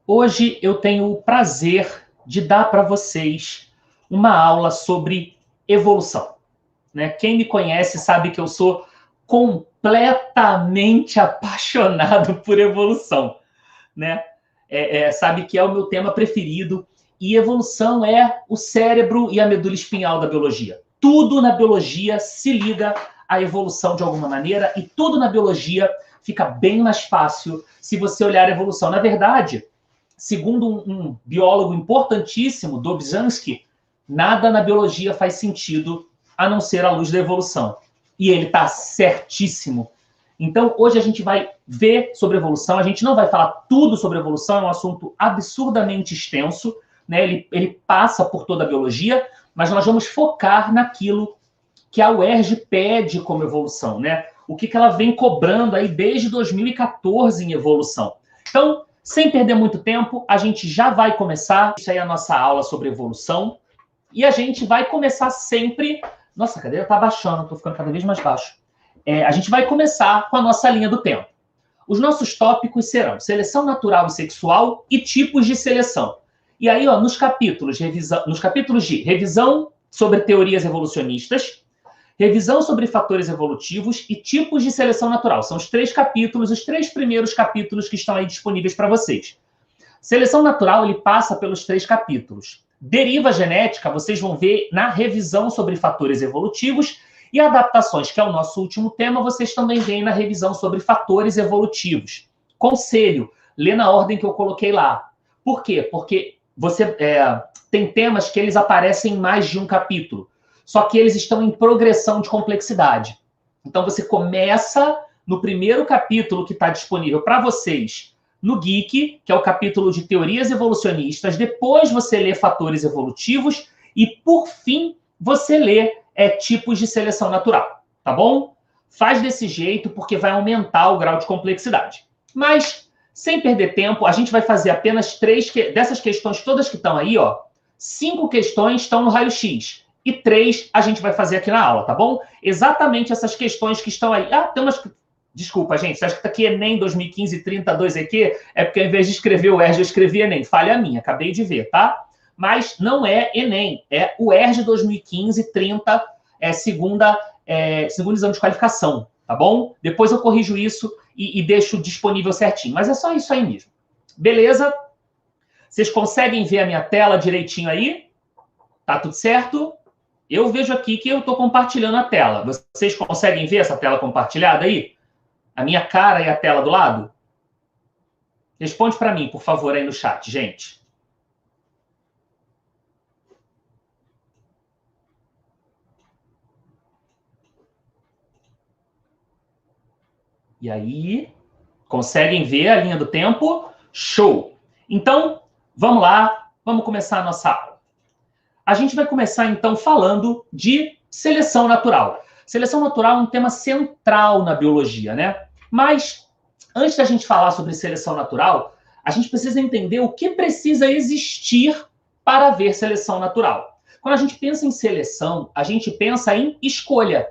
Hoje eu tenho o prazer de dar para vocês uma aula sobre evolução, né? Quem me conhece sabe que eu sou completamente apaixonado por evolução, né? Sabe que é o meu tema preferido, e evolução é o cérebro e a medula espinhal da biologia. Tudo na biologia se liga à evolução de alguma maneira, e tudo na biologia fica bem mais fácil se você olhar a evolução. Na verdade, segundo um biólogo importantíssimo, Dobzhansky, nada na biologia faz sentido a não ser a luz da evolução. E ele está certíssimo. Então, hoje a gente vai ver sobre evolução. A gente não vai falar tudo sobre evolução, é um assunto absurdamente extenso, né? Ele passa por toda a biologia, mas nós vamos focar naquilo que a UERJ pede como evolução, né? O que ela vem cobrando aí desde 2014 em evolução. Então, sem perder muito tempo, a gente já vai começar. Isso aí é a nossa aula sobre evolução. E a gente vai começar sempre... Nossa, a cadeira está baixando, estou ficando cada vez mais baixo. A gente vai começar com a nossa linha do tempo. Os nossos tópicos serão seleção natural e sexual e tipos de seleção. E aí, ó, nos capítulos de revisão sobre teorias evolucionistas, revisão sobre fatores evolutivos e tipos de seleção natural. São os 3 capítulos, os 3 primeiros capítulos que estão aí disponíveis para vocês. Seleção natural, ele passa pelos 3 capítulos. Deriva genética, vocês vão ver na revisão sobre fatores evolutivos, e adaptações, que é o nosso último tema, vocês também veem na revisão sobre fatores evolutivos. Conselho, lê na ordem que eu coloquei lá. Por quê? Porque você tem temas que eles aparecem em mais de um capítulo, só que eles estão em progressão de complexidade. Então, você começa no primeiro capítulo que está disponível para vocês no Geek, que é o capítulo de teorias evolucionistas, depois você lê fatores evolutivos e, por fim, você lê tipos de seleção natural, tá bom? Faz desse jeito porque vai aumentar o grau de complexidade. Mas, sem perder tempo, a gente vai fazer apenas 3 dessas questões todas que estão aí, ó. 5 questões estão no raio-x e 3 a gente vai fazer aqui na aula, tá bom? Exatamente essas questões que estão aí. Ah, tem umas... Desculpa, gente, você acha que tá aqui Enem 2015 32 EQ? É porque ao invés de escrever o ERJ, eu escrevi Enem. Falha minha, acabei de ver, tá? Mas não é Enem, é o ERJ 2015 30, segundo exame de qualificação, tá bom? Depois eu corrijo isso e deixo disponível certinho. Mas é só isso aí mesmo. Beleza? Vocês conseguem ver a minha tela direitinho aí? Tá tudo certo? Eu vejo aqui que eu estou compartilhando a tela. Vocês conseguem ver essa tela compartilhada aí? A minha cara e a tela do lado? Responde para mim, por favor, aí no chat, gente. E aí, conseguem ver a linha do tempo? Show! Então, vamos lá, vamos começar a nossa aula. A gente vai começar, então, falando de seleção natural. Seleção natural é um tema central na biologia, né? Mas, antes da gente falar sobre seleção natural, a gente precisa entender o que precisa existir para haver seleção natural. Quando a gente pensa em seleção, a gente pensa em escolha,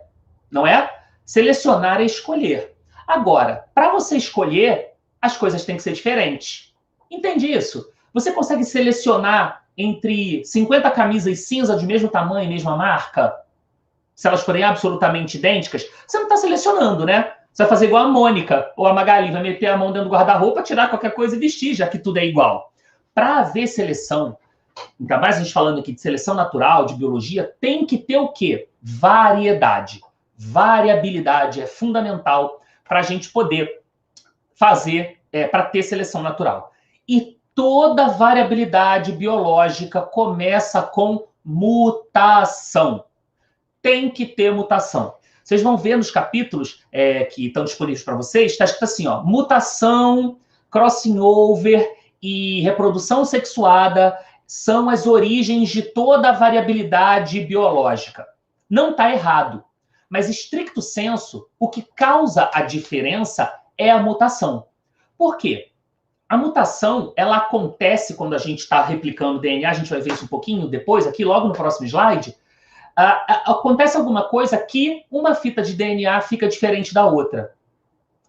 não é? Selecionar é escolher. Agora, para você escolher, as coisas têm que ser diferentes. Entende isso? Você consegue selecionar entre 50 camisas cinza de mesmo tamanho, mesma marca, se elas forem absolutamente idênticas? Você não está selecionando, né? Você vai fazer igual a Mônica ou a Magali, vai meter a mão dentro do guarda-roupa, tirar qualquer coisa e vestir, já que tudo é igual. Para haver seleção, ainda mais a gente falando aqui de seleção natural, de biologia, tem que ter o quê? Variedade. Variabilidade é fundamental para a gente poder fazer, para ter seleção natural. E toda variabilidade biológica começa com mutação. Tem que ter mutação. Vocês vão ver nos capítulos que estão disponíveis para vocês, está escrito assim, ó, mutação, crossing over e reprodução sexuada são as origens de toda a variabilidade biológica. Não está errado, mas, stricto sensu, o que causa a diferença é a mutação. Por quê? A mutação, ela acontece quando a gente está replicando DNA, a gente vai ver isso um pouquinho depois, aqui logo no próximo slide. Acontece alguma coisa que uma fita de DNA fica diferente da outra.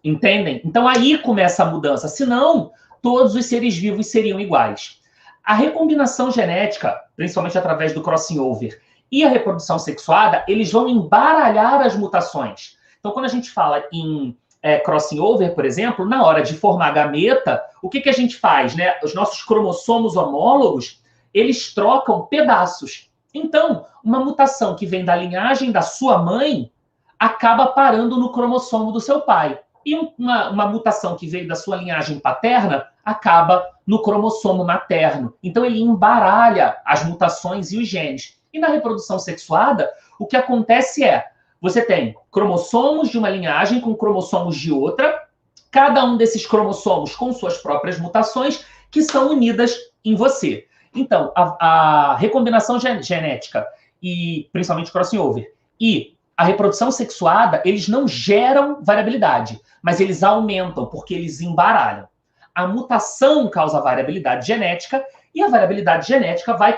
Entendem? Então aí começa a mudança. Senão, todos os seres vivos seriam iguais. A recombinação genética, principalmente através do crossing over, e a reprodução sexuada, eles vão embaralhar as mutações. Então, quando a gente fala em crossing over, por exemplo, na hora de formar gameta, o que a gente faz? Né? Os nossos cromossomos homólogos, eles trocam pedaços. Então, uma mutação que vem da linhagem da sua mãe acaba parando no cromossomo do seu pai. E uma mutação que veio da sua linhagem paterna acaba no cromossomo materno. Então, ele embaralha as mutações e os genes. E na reprodução sexuada, o que acontece é, você tem cromossomos de uma linhagem com cromossomos de outra, cada um desses cromossomos com suas próprias mutações, que são unidas em você. Então, a recombinação genética, e principalmente crossing over, e a reprodução sexuada, eles não geram variabilidade, mas eles aumentam, porque eles embaralham. A mutação causa variabilidade genética, e a variabilidade genética vai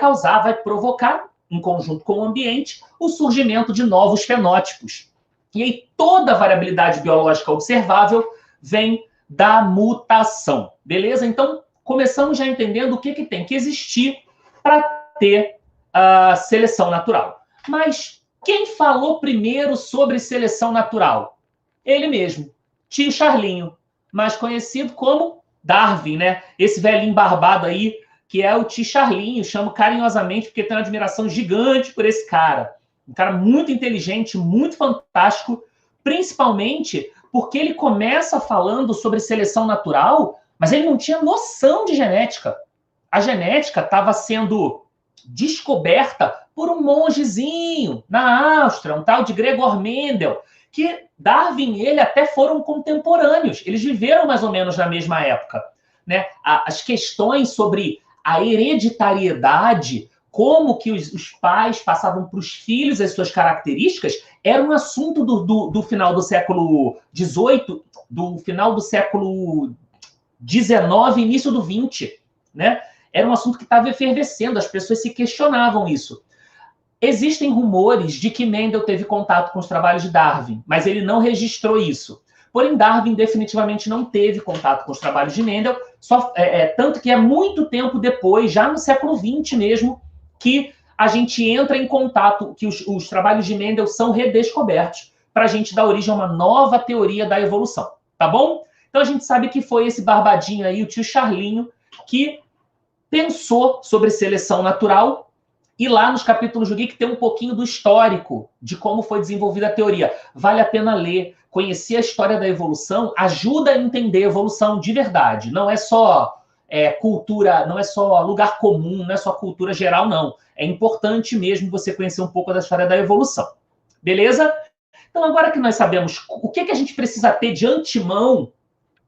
provocar, em conjunto com o ambiente, o surgimento de novos fenótipos. E aí toda a variabilidade biológica observável vem da mutação. Beleza? Então, começamos já entendendo o que tem que existir para ter a seleção natural. Mas quem falou primeiro sobre seleção natural? Ele mesmo, tio Charlinho, mais conhecido como Darwin, né? Esse velhinho barbado aí, que é o tio Charlinho, chamo carinhosamente porque tenho uma admiração gigante por esse cara. Um cara muito inteligente, muito fantástico, principalmente porque ele começa falando sobre seleção natural, mas ele não tinha noção de genética. A genética estava sendo descoberta por um mongezinho na Áustria, um tal de Gregor Mendel, que Darwin e ele até foram contemporâneos. Eles viveram mais ou menos na mesma época. Né? As questões sobre a hereditariedade, como que os pais passavam para os filhos as suas características, era um assunto do final do século XVIII, do final do século XIX, início do XX. Né? Era um assunto que estava efervescendo, as pessoas se questionavam isso. Existem rumores de que Mendel teve contato com os trabalhos de Darwin, mas ele não registrou isso. Porém, Darwin definitivamente não teve contato com os trabalhos de Mendel, tanto que é muito tempo depois, já no século XX mesmo, que a gente entra em contato, que os trabalhos de Mendel são redescobertos, para a gente dar origem a uma nova teoria da evolução. Tá bom? Então a gente sabe que foi esse barbadinho aí, o tio Charlinho, que pensou sobre seleção natural, e lá nos capítulos do Geek tem um pouquinho do histórico de como foi desenvolvida a teoria. Vale a pena ler, conhecer a história da evolução, ajuda a entender a evolução de verdade. Não é só cultura, não é só lugar comum, não é só cultura geral, não. É importante mesmo você conhecer um pouco da história da evolução. Beleza? Então, agora que nós sabemos o que a gente precisa ter de antemão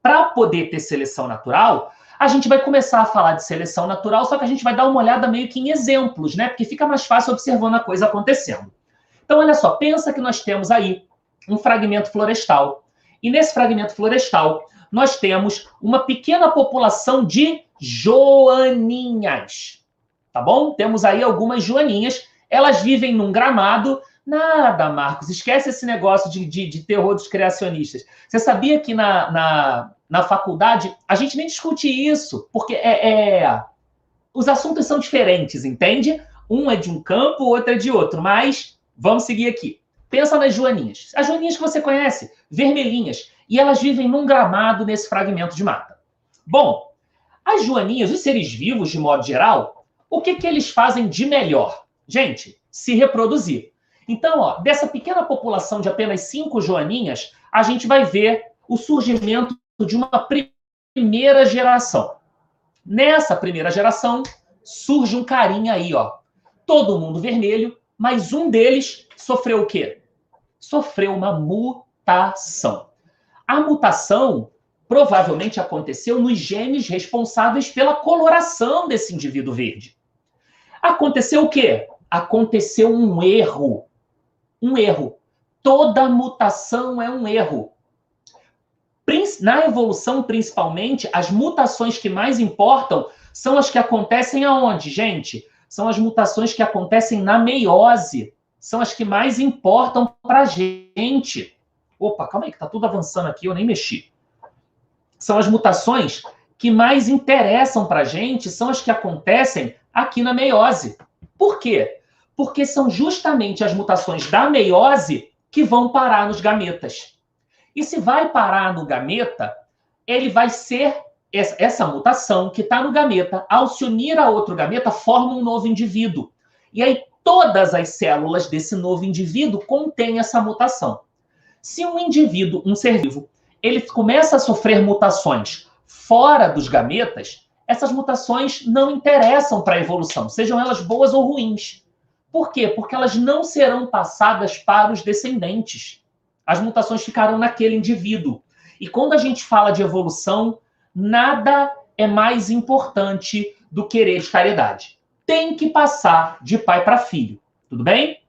para poder ter seleção natural, a gente vai começar a falar de seleção natural, só que a gente vai dar uma olhada meio que em exemplos, né? Porque fica mais fácil observando a coisa acontecendo. Então, olha só, pensa que nós temos aí um fragmento florestal. E nesse fragmento florestal, nós temos uma pequena população de joaninhas. Tá bom? Temos aí algumas joaninhas. Elas vivem num gramado. Nada, Marcos, esquece esse negócio de terror dos criacionistas. Você sabia que na faculdade a gente nem discute isso, porque os assuntos são diferentes, entende? Um é de um campo, o outro é de outro, mas vamos seguir aqui. Pensa nas joaninhas. As joaninhas que você conhece, vermelhinhas, e elas vivem num gramado nesse fragmento de mata. Bom, as joaninhas, os seres vivos, de modo geral, o que eles fazem de melhor? Gente, se reproduzir. Então, ó, dessa pequena população de apenas 5 joaninhas, a gente vai ver o surgimento de uma primeira geração. Nessa primeira geração, surge um carinha aí, ó. Todo mundo vermelho, mas um deles sofreu o quê? Sofreu uma mutação. A mutação provavelmente aconteceu nos genes responsáveis pela coloração desse indivíduo verde. Aconteceu o quê? Aconteceu um erro. Um erro. Toda mutação é um erro. Na evolução, principalmente, as mutações que mais importam são as que acontecem aonde, gente? São as mutações que acontecem na meiose. São as que mais importam para a gente. Opa, calma aí, que tá tudo avançando aqui, eu nem mexi. são as mutações que mais interessam para a gente, são as que acontecem aqui na meiose. Por quê? Porque são justamente as mutações da meiose que vão parar nos gametas. E se vai parar no gameta, ele vai ser essa mutação que está no gameta, ao se unir a outro gameta, forma um novo indivíduo. E aí todas as células desse novo indivíduo contêm essa mutação. Se um indivíduo, um ser vivo, ele começa a sofrer mutações fora dos gametas, essas mutações não interessam para a evolução, sejam elas boas ou ruins. Por quê? Porque elas não serão passadas para os descendentes. As mutações ficarão naquele indivíduo. E quando a gente fala de evolução, nada é mais importante do que hereditariedade. Tem que passar de pai para filho. Tudo bem?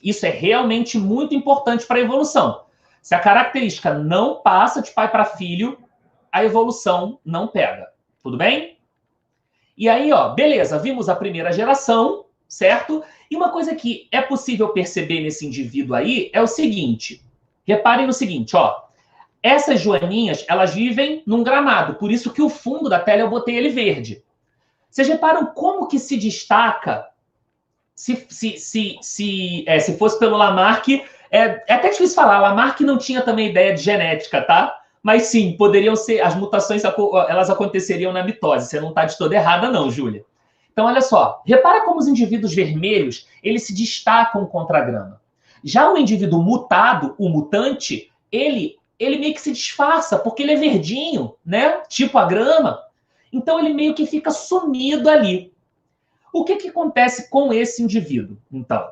Isso é realmente muito importante para a evolução. Se a característica não passa de pai para filho, a evolução não pega. Tudo bem? E aí, ó, beleza, vimos a primeira geração, certo? E uma coisa que é possível perceber nesse indivíduo aí é o seguinte. Reparem no seguinte, ó. Essas joaninhas, elas vivem num gramado, por isso que o fundo da tela eu botei ele verde. Vocês reparam como que se destaca, se fosse pelo Lamarck, é até difícil falar, Lamarck não tinha também ideia de genética, tá? Mas sim, poderiam ser, as mutações, elas aconteceriam na mitose, você não está de toda errada não, Júlia. Então, olha só, repara como os indivíduos vermelhos, eles se destacam contra a grama. Já o indivíduo mutado, o mutante, ele meio que se disfarça, porque ele é verdinho, né? Tipo a grama. Então, ele meio que fica sumido ali. O que acontece com esse indivíduo? Então,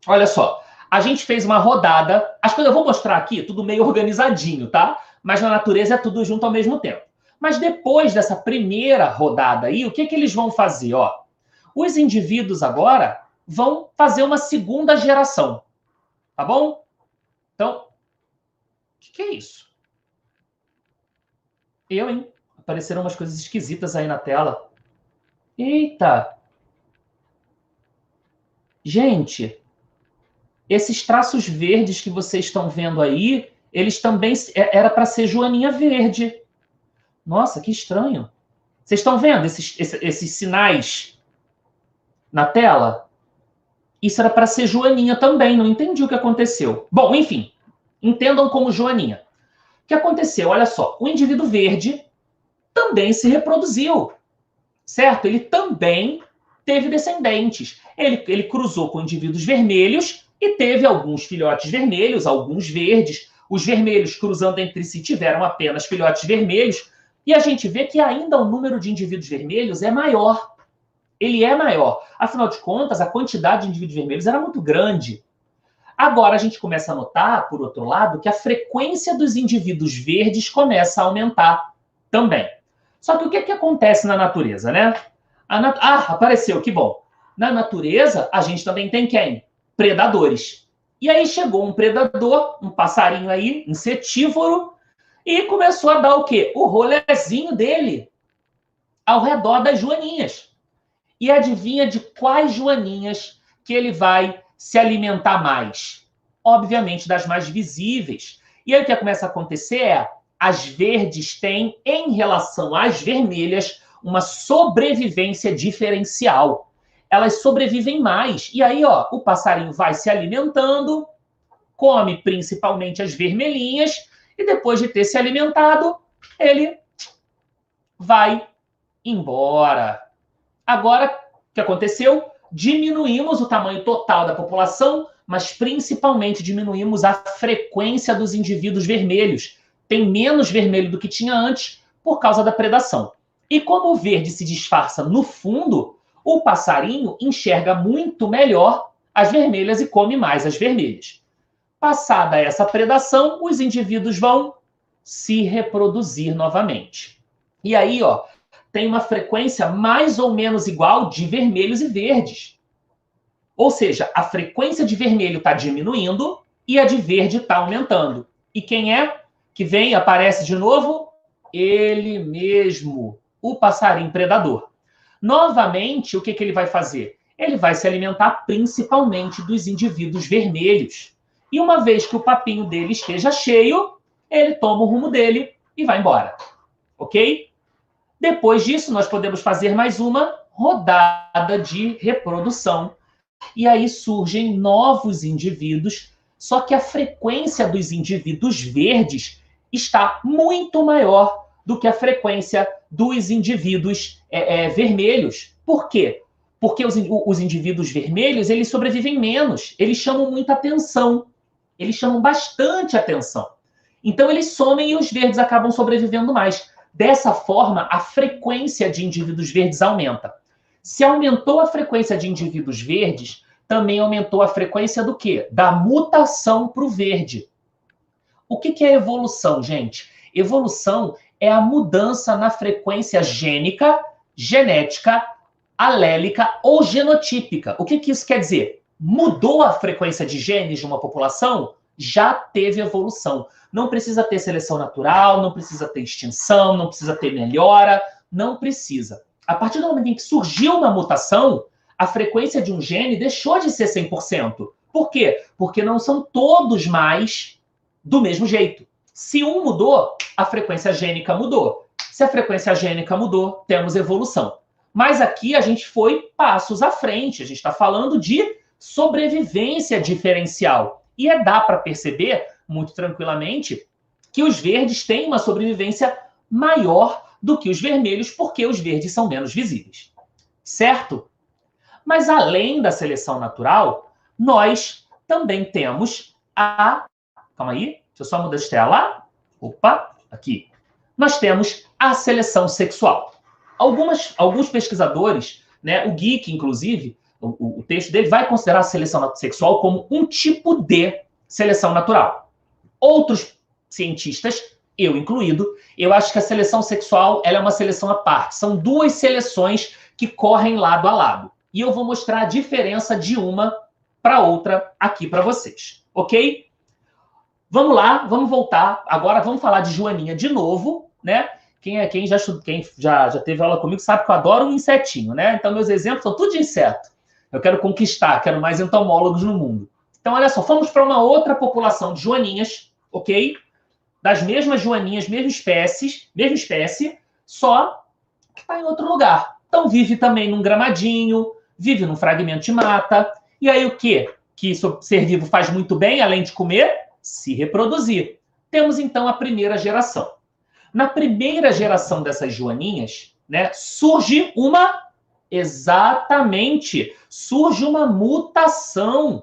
olha só. A gente fez uma rodada. As coisas eu vou mostrar aqui, tudo meio organizadinho, tá? Mas na natureza é tudo junto ao mesmo tempo. Mas depois dessa primeira rodada aí, o que eles vão fazer? Ó, os indivíduos agora vão fazer uma segunda geração. Tá bom? Então, o que é isso? Hein? Apareceram umas coisas esquisitas aí na tela. Eita! Gente, esses traços verdes que vocês estão vendo aí, eles também... Era para ser joaninha verde. Nossa, que estranho. Vocês estão vendo esses sinais na tela? Isso era para ser joaninha também, não entendi o que aconteceu. Bom, enfim, entendam como joaninha. O que aconteceu? Olha só, o indivíduo verde também se reproduziu, certo? Ele também teve descendentes. Ele cruzou com indivíduos vermelhos e teve alguns filhotes vermelhos, alguns verdes. Os vermelhos, cruzando entre si, tiveram apenas filhotes vermelhos. E a gente vê que ainda o número de indivíduos vermelhos é maior. Ele é maior. Afinal de contas, a quantidade de indivíduos vermelhos era muito grande. Agora a gente começa a notar, por outro lado, que a frequência dos indivíduos verdes começa a aumentar também. Só que o que acontece na natureza, né? Apareceu, que bom. Na natureza, a gente também tem quem? Predadores. E aí chegou um predador, um passarinho aí, insetívoro, e começou a dar o quê? O rolezinho dele ao redor das joaninhas. E adivinha de quais joaninhas que ele vai se alimentar mais? Obviamente das mais visíveis. E aí o que começa a acontecer é, as verdes têm, em relação às vermelhas, uma sobrevivência diferencial. Elas sobrevivem mais. E aí, ó, o passarinho vai se alimentando, come principalmente as vermelhinhas, e depois de ter se alimentado, ele vai embora. Agora, o que aconteceu? Diminuímos o tamanho total da população, mas principalmente diminuímos a frequência dos indivíduos vermelhos. Tem menos vermelho do que tinha antes por causa da predação. E como o verde se disfarça no fundo, o passarinho enxerga muito melhor as vermelhas e come mais as vermelhas. Passada essa predação, os indivíduos vão se reproduzir novamente. E aí, ó, tem uma frequência mais ou menos igual de vermelhos e verdes. Ou seja, a frequência de vermelho está diminuindo e a de verde está aumentando. E quem é que vem e aparece de novo? Ele mesmo, o passarinho predador. Novamente, o que ele vai fazer? Ele vai se alimentar principalmente dos indivíduos vermelhos. E uma vez que o papinho dele esteja cheio, ele toma o rumo dele e vai embora. ok? Depois disso, nós podemos fazer mais uma rodada de reprodução. E aí surgem novos indivíduos, só que a frequência dos indivíduos verdes está muito maior do que a frequência dos indivíduos vermelhos. Por quê? Porque os indivíduos vermelhos, eles sobrevivem menos, eles chamam muita atenção, eles chamam bastante atenção. Então, eles somem e os verdes acabam sobrevivendo mais. Dessa forma, a frequência de indivíduos verdes aumenta. Se aumentou a frequência de indivíduos verdes, também aumentou a frequência do quê? Da mutação para o verde. O que é evolução, gente? Evolução é a mudança na frequência gênica, genética, alélica ou genotípica. O que isso quer dizer? Mudou a frequência de genes de uma população? Já teve evolução. Não precisa ter seleção natural, não precisa ter extinção, não precisa ter melhora, não precisa. A partir do momento em que surgiu uma mutação, a frequência de um gene deixou de ser 100%. Por quê? Porque não são todos mais do mesmo jeito. Se um mudou, a frequência gênica mudou. Se a frequência gênica mudou, temos evolução. Mas aqui a gente foi passos à frente. A gente está falando de sobrevivência diferencial. E dá para perceber, muito tranquilamente, que os verdes têm uma sobrevivência maior do que os vermelhos, porque os verdes são menos visíveis. Certo? Mas além da seleção natural, nós também temos a... Calma aí, deixa eu só mudar de tela. Opa, aqui. Nós temos a seleção sexual. Alguns pesquisadores, né, o Geek, inclusive, o texto dele vai considerar a seleção sexual como um tipo de seleção natural. Outros cientistas, eu incluído, eu acho que a seleção sexual ela é uma seleção à parte. São duas seleções que correm lado a lado. E eu vou mostrar a diferença de uma para outra aqui para vocês, ok? Vamos lá, vamos voltar. Agora vamos falar de Joaninha de novo, né? Quem já teve aula comigo sabe que eu adoro um insetinho, né? Então meus exemplos são tudo de inseto. Eu quero conquistar, quero mais entomólogos no mundo. Então, olha só, fomos para uma outra população de joaninhas, ok? Das mesmas joaninhas, mesma espécie, só que está em outro lugar. Então, vive também num gramadinho, vive num fragmento de mata. E aí, o quê? Que o ser vivo faz muito bem, além de comer? Se reproduzir. Temos, então, a primeira geração. Na primeira geração dessas joaninhas, né, surge uma mutação.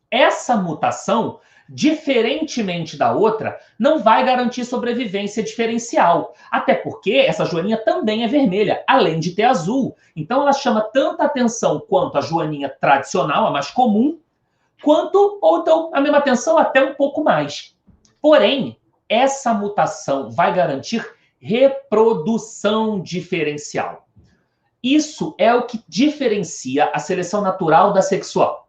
Essa mutação, diferentemente da outra, não vai garantir sobrevivência diferencial. Até porque essa joaninha também é vermelha, além de ter azul. Então ela chama tanta atenção quanto a joaninha tradicional, a mais comum, quanto, ou então, a mesma atenção até um pouco mais. Porém, essa mutação vai garantir reprodução diferencial. Isso é o que diferencia a seleção natural da sexual.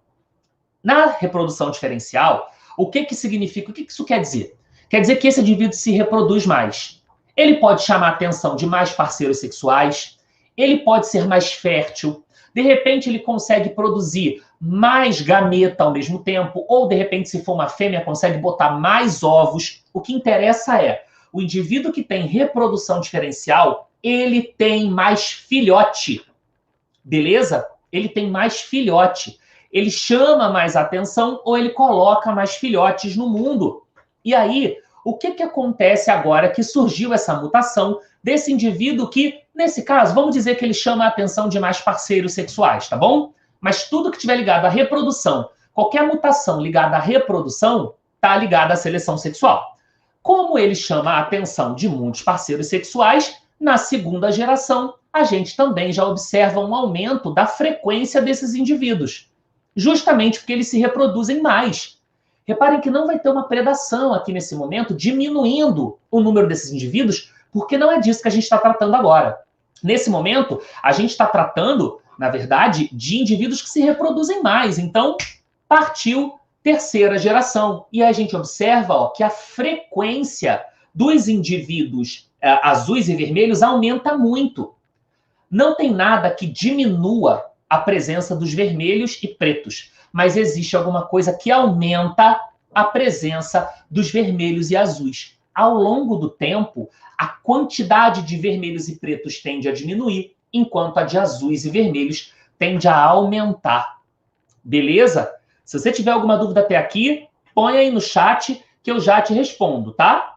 Na reprodução diferencial, o que significa? O que isso quer dizer? Quer dizer que esse indivíduo se reproduz mais. Ele pode chamar a atenção de mais parceiros sexuais, ele pode ser mais fértil, de repente ele consegue produzir mais gameta ao mesmo tempo, ou de repente, se for uma fêmea, consegue botar mais ovos. O que interessa é, o indivíduo que tem reprodução diferencial, ele tem mais filhote. Beleza? Ele tem mais filhote. Ele chama mais atenção ou ele coloca mais filhotes no mundo. E aí, o que acontece agora que surgiu essa mutação desse indivíduo que, nesse caso, vamos dizer que ele chama a atenção de mais parceiros sexuais, tá bom? Mas tudo que estiver ligado à reprodução, qualquer mutação ligada à reprodução, está ligada à seleção sexual. Como ele chama a atenção de muitos parceiros sexuais, na segunda geração, a gente também já observa um aumento da frequência desses indivíduos. Justamente porque eles se reproduzem mais. Reparem que não vai ter uma predação aqui nesse momento, diminuindo o número desses indivíduos, porque não é disso que a gente está tratando agora. Nesse momento, a gente está tratando, na verdade, de indivíduos que se reproduzem mais. Então, partiu terceira geração. E aí a gente observa que a frequência dos indivíduos azuis e vermelhos aumenta muito. Não tem nada que diminua a presença dos vermelhos e pretos, mas existe alguma coisa que aumenta a presença dos vermelhos e azuis. ao longo do tempo, a quantidade de vermelhos e pretos tende a diminuir, enquanto a de azuis e vermelhos tende a aumentar. Beleza? Se você tiver alguma dúvida até aqui, põe aí no chat que eu já te respondo, tá?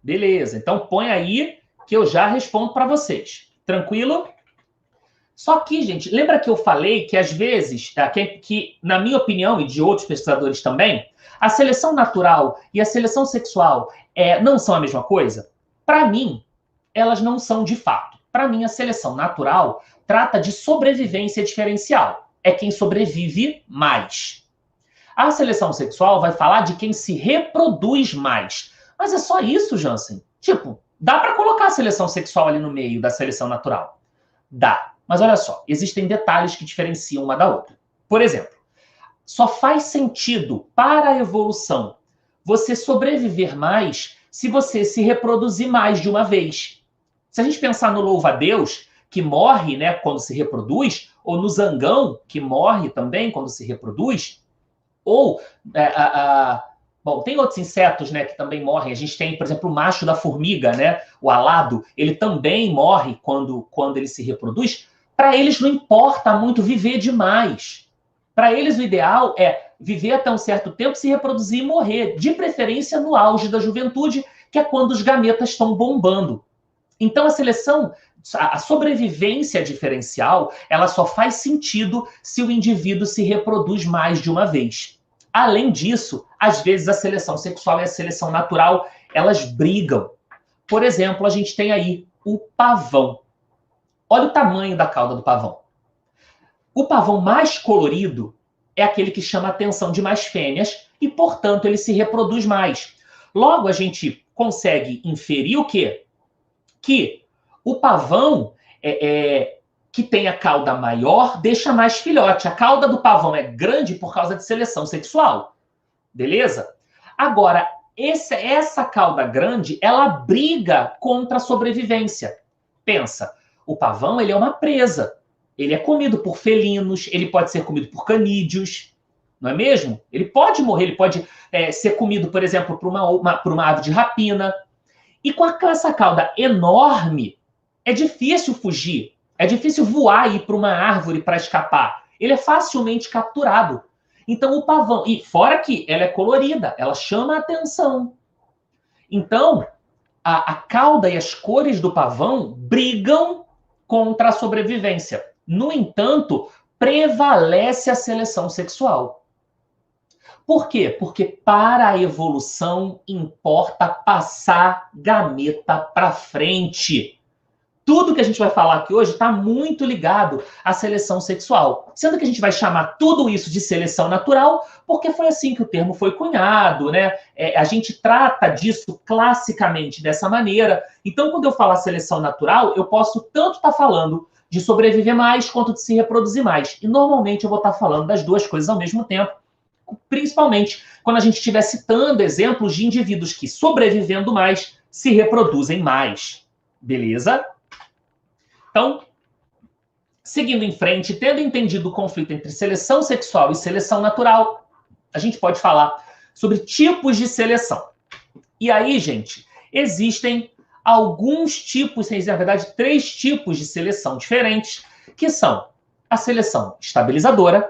Beleza, então põe aí que eu já respondo para vocês. Tranquilo? Só que, gente, lembra que eu falei que às vezes, que na minha opinião e de outros pesquisadores também, a seleção natural e a seleção sexual não são a mesma coisa? Para mim, elas não são de fato. Para mim, a seleção natural trata de sobrevivência diferencial. É quem sobrevive mais. A seleção sexual vai falar de quem se reproduz mais. Mas é só isso, Jansen? Tipo, dá para colocar a seleção sexual ali no meio da seleção natural? Dá. Mas olha só, existem detalhes que diferenciam uma da outra. Por exemplo, só faz sentido para a evolução você sobreviver mais se você se reproduzir mais de uma vez. Se a gente pensar no louva-a-Deus, que morre, né, quando se reproduz, ou no zangão, que morre também quando se reproduz, ou bom, tem outros insetos, né, que também morrem. A gente tem, por exemplo, o macho da formiga, né, o alado, ele também morre quando ele se reproduz. Para eles não importa muito viver demais. Para eles o ideal é viver até um certo tempo, se reproduzir e morrer, de preferência no auge da juventude, que é quando os gametas estão bombando. Então a sobrevivência diferencial, ela só faz sentido se o indivíduo se reproduz mais de uma vez. Além disso, às vezes a seleção sexual e a seleção natural, elas brigam. Por exemplo, a gente tem aí o pavão. Olha o tamanho da cauda do pavão. O pavão mais colorido é aquele que chama a atenção de mais fêmeas e, portanto, ele se reproduz mais. Logo, a gente consegue inferir o quê? Que o pavão que tem a cauda maior deixa mais filhote. A cauda do pavão é grande por causa de seleção sexual. Beleza? Agora, essa cauda grande, ela briga contra a sobrevivência. Pensa, o pavão, ele é uma presa. Ele é comido por felinos, ele pode ser comido por canídeos, não é mesmo? Ele pode morrer, ele pode ser comido, por exemplo, por uma ave de rapina. E com essa cauda enorme, é difícil fugir, é difícil voar e ir para uma árvore para escapar. Ele é facilmente capturado. Então o pavão, e fora que ela é colorida, ela chama a atenção. Então, a cauda e as cores do pavão brigam contra a sobrevivência. No entanto, prevalece a seleção sexual. Por quê? Porque para a evolução importa passar gameta para frente. Tudo que a gente vai falar aqui hoje está muito ligado à seleção sexual. Sendo que a gente vai chamar tudo isso de seleção natural, porque foi assim que o termo foi cunhado, né? A gente trata disso classicamente dessa maneira. Então, quando eu falar seleção natural, eu posso tanto estar falando de sobreviver mais, quanto de se reproduzir mais. E normalmente eu vou estar falando das duas coisas ao mesmo tempo, principalmente quando a gente estiver citando exemplos de indivíduos que, sobrevivendo mais, se reproduzem mais. Beleza? Então, seguindo em frente, tendo entendido o conflito entre seleção sexual e seleção natural, a gente pode falar sobre tipos de seleção. E aí, gente, existem alguns tipos, na verdade, 3 tipos de seleção diferentes, que são a seleção estabilizadora,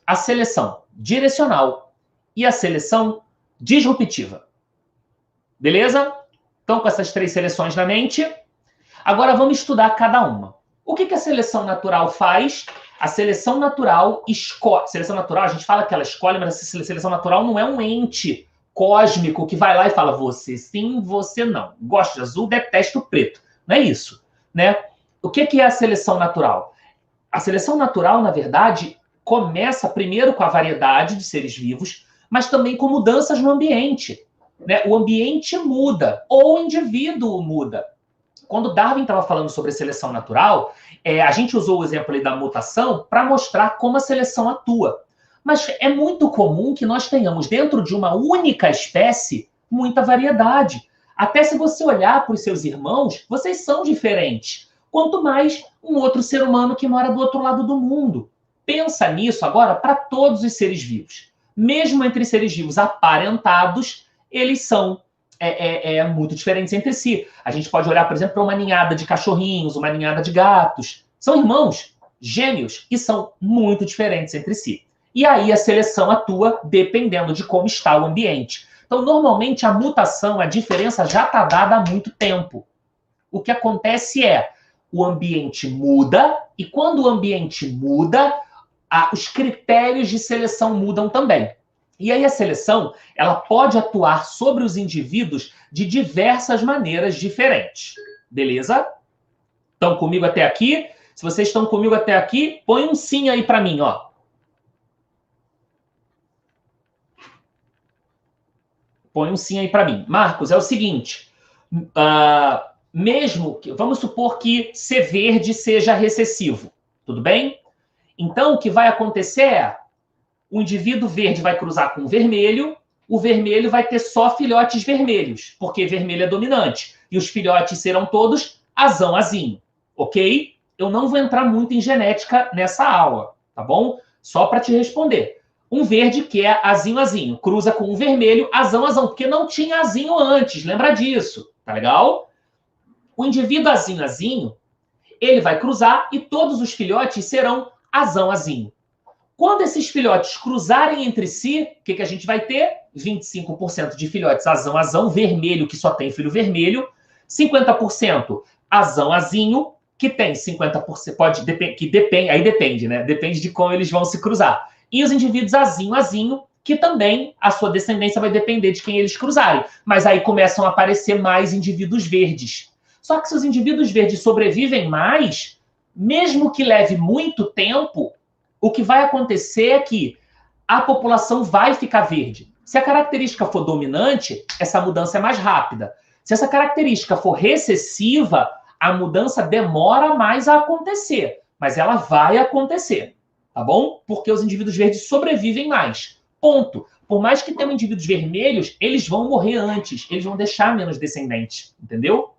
a seleção direcional e a seleção disruptiva. Beleza? Então, com essas 3 seleções na mente, agora vamos estudar cada uma. O que a seleção natural faz? A seleção natural escolhe. Seleção natural, a gente fala que ela escolhe, mas a seleção natural não é um ente cósmico que vai lá e fala você sim, você não. Gosto de azul, detesto preto. Não é isso, né? O que é a seleção natural? A seleção natural, na verdade, começa primeiro com a variedade de seres vivos, mas também com mudanças no ambiente, né? O ambiente muda, ou o indivíduo muda. Quando Darwin estava falando sobre seleção natural, a gente usou o exemplo ali da mutação para mostrar como a seleção atua. Mas é muito comum que nós tenhamos dentro de uma única espécie muita variedade. Até se você olhar para os seus irmãos, vocês são diferentes. Quanto mais um outro ser humano que mora do outro lado do mundo. Pensa nisso agora para todos os seres vivos. Mesmo entre seres vivos aparentados, eles são muito diferentes entre si. A gente pode olhar, por exemplo, para uma ninhada de cachorrinhos, uma ninhada de gatos. São irmãos gêmeos e são muito diferentes entre si. E aí a seleção atua dependendo de como está o ambiente. Então, normalmente, a mutação, a diferença já está dada há muito tempo. O que acontece é, o ambiente muda, e quando o ambiente muda, os critérios de seleção mudam também. E aí a seleção, ela pode atuar sobre os indivíduos de diversas maneiras diferentes. Beleza? Estão comigo até aqui? Se vocês estão comigo até aqui, põe um sim aí para mim, ó. Põe um sim aí para mim. Marcos, é o seguinte, mesmo que, vamos supor que C verde seja recessivo, tudo bem? Então, o que vai acontecer é, o indivíduo verde vai cruzar com o vermelho vai ter só filhotes vermelhos, porque vermelho é dominante, e os filhotes serão todos azão, azinho, ok? Eu não vou entrar muito em genética nessa aula, tá bom? Só para te responder. Um verde que é azinho, azinho, cruza com um vermelho, azão, azão, porque não tinha azinho antes, lembra disso, tá legal? O indivíduo azinho, azinho, ele vai cruzar e todos os filhotes serão azão, azinho. Quando esses filhotes cruzarem entre si, o que a gente vai ter? 25% de filhotes azão, azão, vermelho, que só tem filho vermelho, 50% azão, azinho, que tem 50%, que depende, aí depende, né? Depende de como eles vão se cruzar. E os indivíduos azinho, azinho, que também a sua descendência vai depender de quem eles cruzarem. Mas aí começam a aparecer mais indivíduos verdes. Só que se os indivíduos verdes sobrevivem mais, mesmo que leve muito tempo, o que vai acontecer é que a população vai ficar verde. Se a característica for dominante, essa mudança é mais rápida. Se essa característica for recessiva, a mudança demora mais a acontecer, mas ela vai acontecer, tá bom? Porque os indivíduos verdes sobrevivem mais. Ponto. Por mais que tenham indivíduos vermelhos, eles vão morrer antes, eles vão deixar menos descendentes, entendeu?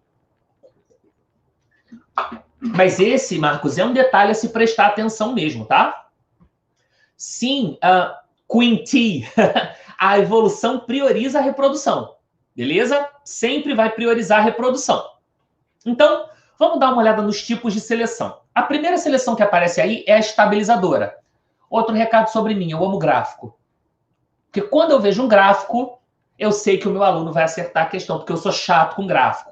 Mas esse, Marcos, é um detalhe a se prestar atenção mesmo, tá? Sim, Queen T, a evolução prioriza a reprodução, beleza? Sempre vai priorizar a reprodução. Então, vamos dar uma olhada nos tipos de seleção. A primeira seleção que aparece aí é a estabilizadora. Outro recado sobre mim, eu amo gráfico. Porque quando eu vejo um gráfico, eu sei que o meu aluno vai acertar a questão, porque eu sou chato com gráfico.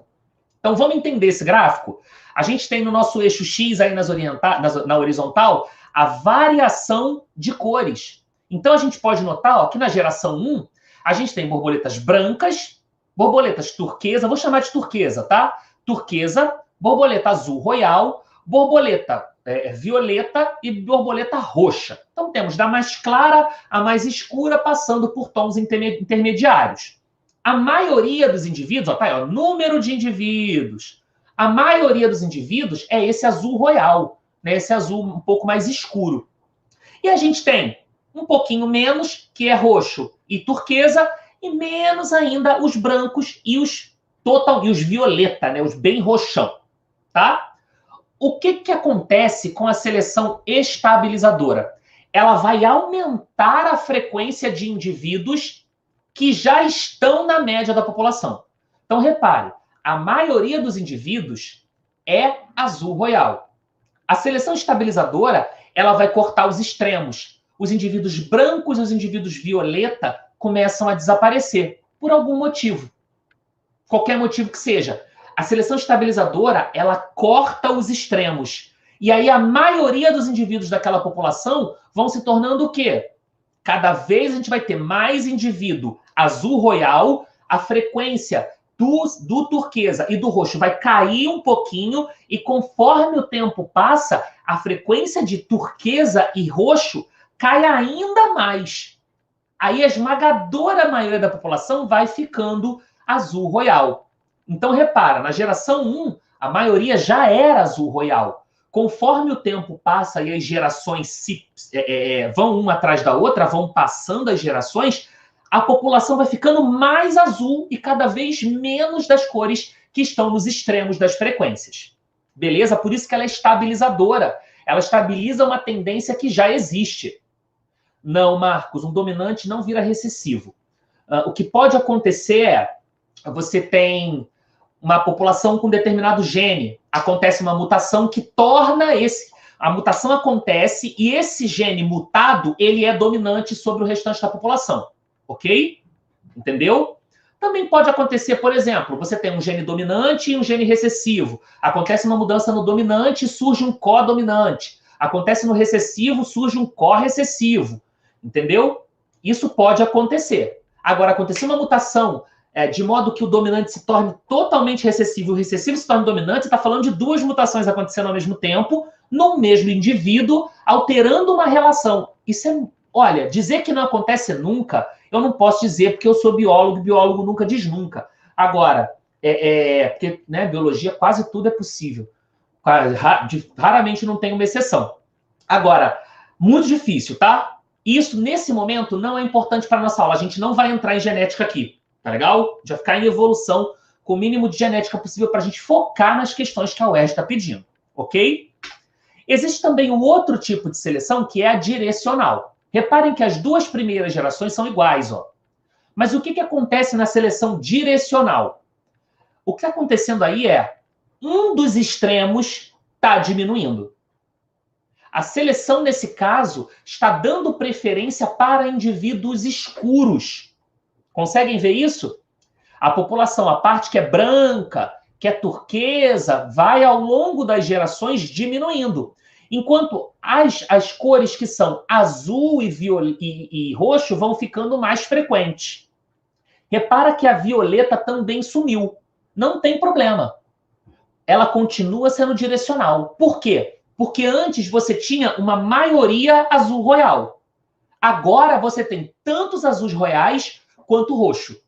Então, vamos entender esse gráfico? A gente tem no nosso eixo X, aí na horizontal, a variação de cores. Então, a gente pode notar ó, que na geração 1, a gente tem borboletas brancas, borboletas turquesa, vou chamar de turquesa, tá? Turquesa, borboleta azul royal, borboleta violeta e borboleta roxa. Então, temos da mais clara à mais escura, passando por tons intermediários. A maioria dos indivíduos, ó, tá aí, ó, número de indivíduos. A maioria dos indivíduos é esse azul royal, né, esse azul um pouco mais escuro. E a gente tem um pouquinho menos, que é roxo e turquesa, e menos ainda os brancos e os violeta, né, os bem roxão, tá? O que acontece com a seleção estabilizadora? Ela vai aumentar a frequência de indivíduos que já estão na média da população. Então, repare, a maioria dos indivíduos é azul royal. A seleção estabilizadora, ela vai cortar os extremos. Os indivíduos brancos e os indivíduos violeta começam a desaparecer, por algum motivo. Qualquer motivo que seja. A seleção estabilizadora, ela corta os extremos. E aí a maioria dos indivíduos daquela população vão se tornando o quê? Cada vez a gente vai ter mais indivíduo azul royal, a frequência do turquesa e do roxo vai cair um pouquinho, e conforme o tempo passa, a frequência de turquesa e roxo cai ainda mais. Aí a esmagadora maioria da população vai ficando azul royal. Então, repara, na geração 1, a maioria já era azul royal. Conforme o tempo passa e as gerações vão uma atrás da outra, vão passando as gerações, a população vai ficando mais azul e cada vez menos das cores que estão nos extremos das frequências. Beleza? Por isso que ela é estabilizadora. Ela estabiliza uma tendência que já existe. Não, Marcos, um dominante não vira recessivo. O que pode acontecer é você tem uma população com determinado gene, acontece uma mutação que torna esse... A mutação acontece e esse gene mutado, ele é dominante sobre o restante da população, ok? Entendeu? Também pode acontecer, por exemplo, você tem um gene dominante e um gene recessivo. Acontece uma mudança no dominante e surge um codominante. Acontece no recessivo, surge um correcessivo. Entendeu? Isso pode acontecer. Agora, acontecer uma mutação de modo que o dominante se torne totalmente recessivo e o recessivo se torne dominante, você está falando de duas mutações acontecendo ao mesmo tempo, no mesmo indivíduo, alterando uma relação. Isso é... Olha, dizer que não acontece nunca, eu não posso dizer, porque eu sou biólogo, biólogo nunca diz nunca. Agora, porque, né, biologia quase tudo é possível. Raramente não tem uma exceção. Agora, muito difícil, tá? Isso, nesse momento, não é importante para a nossa aula. A gente não vai entrar em genética aqui, tá legal? Já ficar em evolução com o mínimo de genética possível para a gente focar nas questões que a UERJ está pedindo, ok? Existe também um outro tipo de seleção, que é a direcional. Reparem que as duas primeiras gerações são iguais, ó. Mas o que acontece na seleção direcional? O que está acontecendo aí é um dos extremos está diminuindo. A seleção, nesse caso, está dando preferência para indivíduos escuros. Conseguem ver isso? A população, a parte que é branca, que é turquesa, vai ao longo das gerações diminuindo. Enquanto as cores que são azul e roxo vão ficando mais frequentes. Repara que a violeta também sumiu. Não tem problema. Ela continua sendo direcional. Por quê? Porque antes você tinha uma maioria azul royal. Agora você tem tantos azuis royais quanto roxo.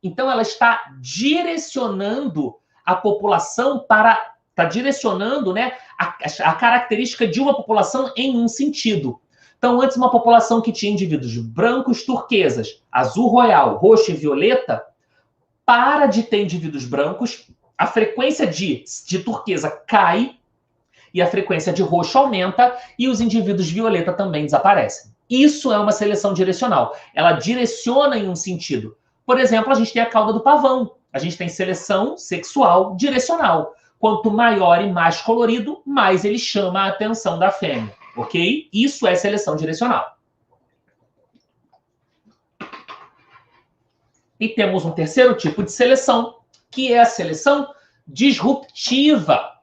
Então ela está direcionando a população para... Está direcionando, né, a característica de uma população em um sentido. Então, antes, uma população que tinha indivíduos brancos, turquesas, azul royal, roxo e violeta, para de ter indivíduos brancos, a frequência de turquesa cai e a frequência de roxo aumenta e os indivíduos violeta também desaparecem. Isso é uma seleção direcional. Ela direciona em um sentido. Por exemplo, a gente tem a cauda do pavão. A gente tem seleção sexual direcional. Quanto maior e mais colorido, mais ele chama a atenção da fêmea, ok? Isso é seleção direcional. E temos um terceiro tipo de seleção, que é a seleção disruptiva.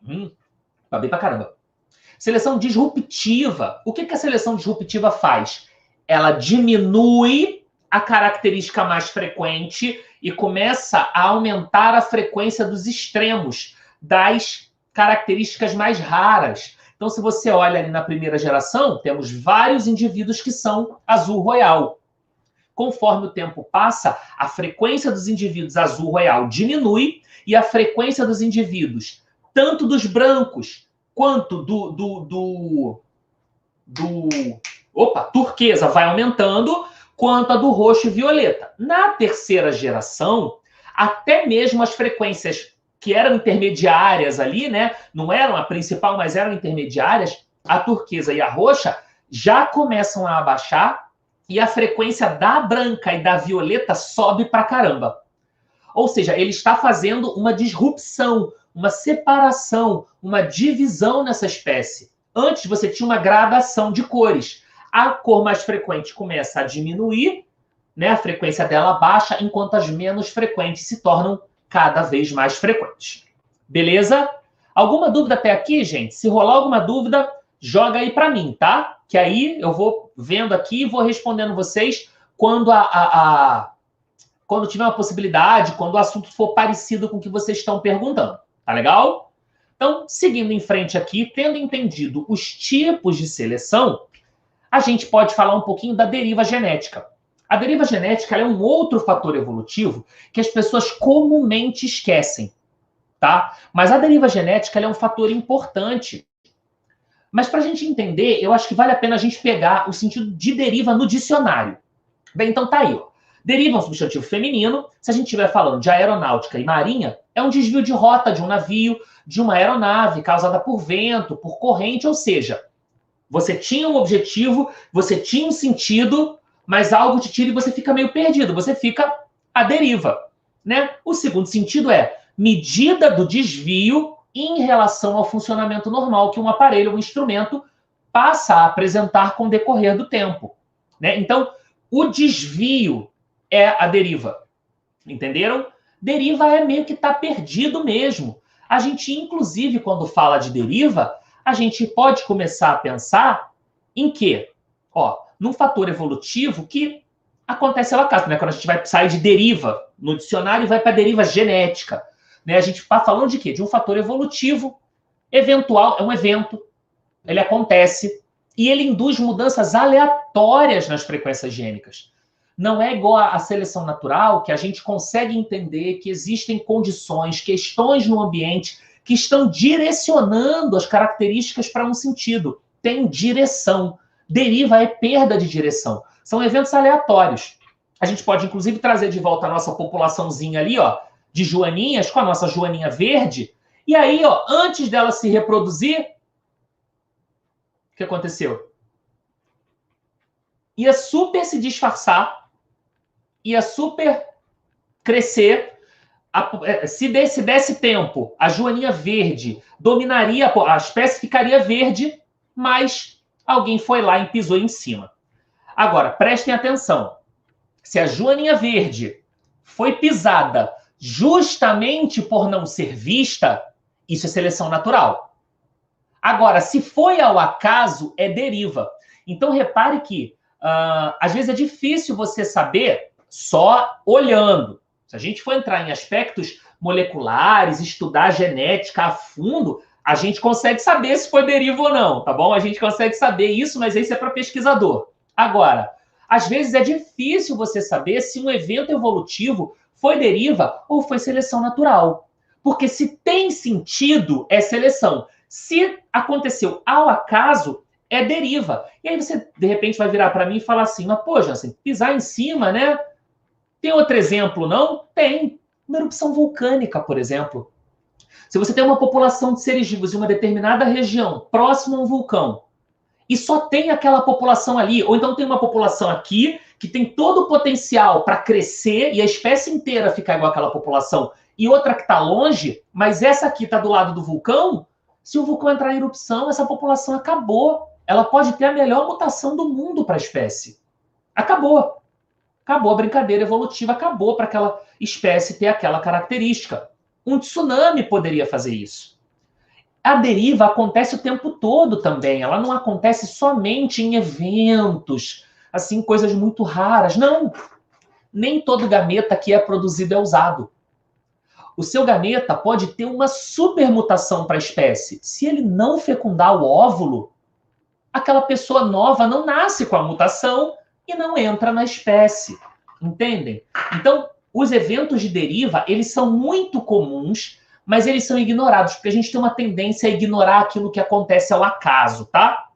Tá bem pra caramba. Seleção disruptiva. O que a seleção disruptiva faz? Ela diminui a característica mais frequente e começa a aumentar a frequência dos extremos, das características mais raras. Então, se você olha ali na primeira geração, temos vários indivíduos que são azul royal. Conforme o tempo passa, a frequência dos indivíduos azul royal diminui e a frequência dos indivíduos, tanto dos brancos quanto turquesa, vai aumentando, quanto a do roxo e violeta. Na terceira geração, até mesmo as frequências que eram intermediárias ali, né? Não eram a principal, mas eram intermediárias, a turquesa e a roxa já começam a abaixar e a frequência da branca e da violeta sobe pra caramba. Ou seja, ele está fazendo uma disrupção, uma separação, uma divisão nessa espécie. Antes você tinha uma gradação de cores. A cor mais frequente começa a diminuir, né? A frequência dela baixa, enquanto as menos frequentes se tornam cada vez mais frequentes. Beleza? Alguma dúvida até aqui, gente? Se rolar alguma dúvida, joga aí para mim, tá? Que aí eu vou vendo aqui e vou respondendo vocês quando quando tiver uma possibilidade, quando o assunto for parecido com o que vocês estão perguntando. Tá legal? Então, seguindo em frente aqui, tendo entendido os tipos de seleção, a gente pode falar um pouquinho da deriva genética. A deriva genética é um outro fator evolutivo que as pessoas comumente esquecem, tá? Mas a deriva genética é um fator importante. Mas para a gente entender, eu acho que vale a pena a gente pegar o sentido de deriva no dicionário. Bem, então tá aí, ó. Deriva é um substantivo feminino. Se a gente estiver falando de aeronáutica e marinha, é um desvio de rota de um navio, de uma aeronave, causada por vento, por corrente, ou seja, você tinha um objetivo, você tinha um sentido, mas algo te tira e você fica meio perdido, você fica à deriva, né? O segundo sentido é medida do desvio em relação ao funcionamento normal que um aparelho, um instrumento, passa a apresentar com o decorrer do tempo, né? Então, o desvio é a deriva. Entenderam? Deriva é meio que tá perdido mesmo. A gente, inclusive, quando fala de deriva, a gente pode começar a pensar em quê? Ó, num fator evolutivo que acontece ao acaso, né? Quando a gente vai sair de deriva no dicionário e vai para deriva genética, né? A gente está falando de quê? De um fator evolutivo eventual, é um evento, ele acontece e ele induz mudanças aleatórias nas frequências gênicas. Não é igual à seleção natural, que a gente consegue entender que existem condições, questões no ambiente que estão direcionando as características para um sentido. Tem direção. Deriva é perda de direção. São eventos aleatórios. A gente pode, inclusive, trazer de volta a nossa populaçãozinha ali, ó, de joaninhas, com a nossa joaninha verde. E aí, ó, antes dela se reproduzir, o que aconteceu? Ia super se disfarçar, ia super crescer. Se desse tempo, a joaninha verde dominaria, a espécie ficaria verde, mas alguém foi lá e pisou em cima. Agora, prestem atenção. Se a joaninha verde foi pisada justamente por não ser vista, isso é seleção natural. Agora, se foi ao acaso, é deriva. Então, repare que, às vezes, é difícil você saber só olhando. Se a gente for entrar em aspectos moleculares, estudar genética a fundo, a gente consegue saber se foi deriva ou não, tá bom? A gente consegue saber isso, mas isso é para pesquisador. Agora, às vezes é difícil você saber se um evento evolutivo foi deriva ou foi seleção natural. Porque se tem sentido, é seleção. Se aconteceu ao acaso, é deriva. E aí você, de repente, vai virar para mim e falar assim, mas, pô, Jansen, pisar em cima, né? Tem outro exemplo, não? Tem. Uma erupção vulcânica, por exemplo. Se você tem uma população de seres vivos em uma determinada região, próximo a um vulcão, e só tem aquela população ali, ou então tem uma população aqui que tem todo o potencial para crescer e a espécie inteira ficar igual àquela população, e outra que está longe, mas essa aqui está do lado do vulcão, se o vulcão entrar em erupção, essa população acabou. Ela pode ter a melhor mutação do mundo para a espécie. Acabou. Acabou a brincadeira evolutiva, acabou para aquela espécie ter aquela característica. Um tsunami poderia fazer isso. A deriva acontece o tempo todo também. Ela não acontece somente em eventos, assim, coisas muito raras. Não. Nem todo gameta que é produzido é usado. O seu gameta pode ter uma supermutação para a espécie. Se ele não fecundar o óvulo, aquela pessoa nova não nasce com a mutação e não entra na espécie. Entendem? Então, os eventos de deriva, eles são muito comuns, mas eles são ignorados, porque a gente tem uma tendência a ignorar aquilo que acontece ao acaso, tá?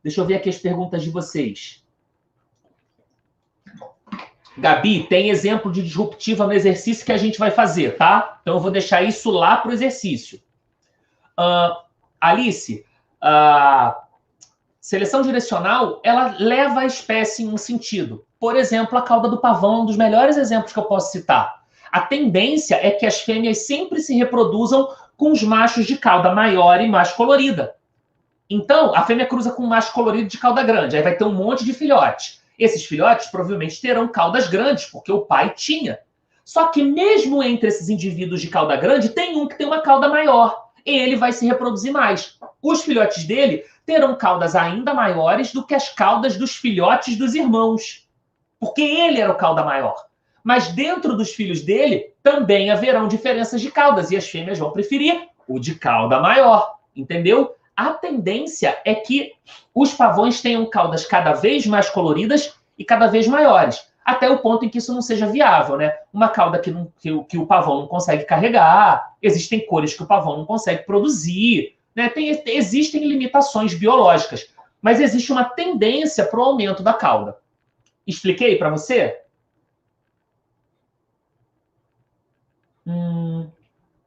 Deixa eu ver aqui as perguntas de vocês. Gabi, tem exemplo de disruptiva no exercício que a gente vai fazer, tá? Então eu vou deixar isso lá para o exercício. Alice, seleção direcional, ela leva a espécie em um sentido. Por exemplo, a cauda do pavão é um dos melhores exemplos que eu posso citar. A tendência é que as fêmeas sempre se reproduzam com os machos de cauda maior e mais colorida. Então, a fêmea cruza com um macho colorido de cauda grande, aí vai ter um monte de filhotes. Esses filhotes provavelmente terão caudas grandes, porque o pai tinha. Só que mesmo entre esses indivíduos de cauda grande, tem um que tem uma cauda maior. E ele vai se reproduzir mais. Os filhotes dele terão caudas ainda maiores do que as caudas dos filhotes dos irmãos. Porque ele era o cauda maior. Mas dentro dos filhos dele, também haverão diferenças de caudas. E as fêmeas vão preferir o de cauda maior. Entendeu? A tendência é que os pavões tenham caudas cada vez mais coloridas e cada vez maiores, até o ponto em que isso não seja viável, né? Uma cauda que o pavão não consegue carregar, existem cores que o pavão não consegue produzir, né? Existem limitações biológicas, mas existe uma tendência para o aumento da cauda. Expliquei para você?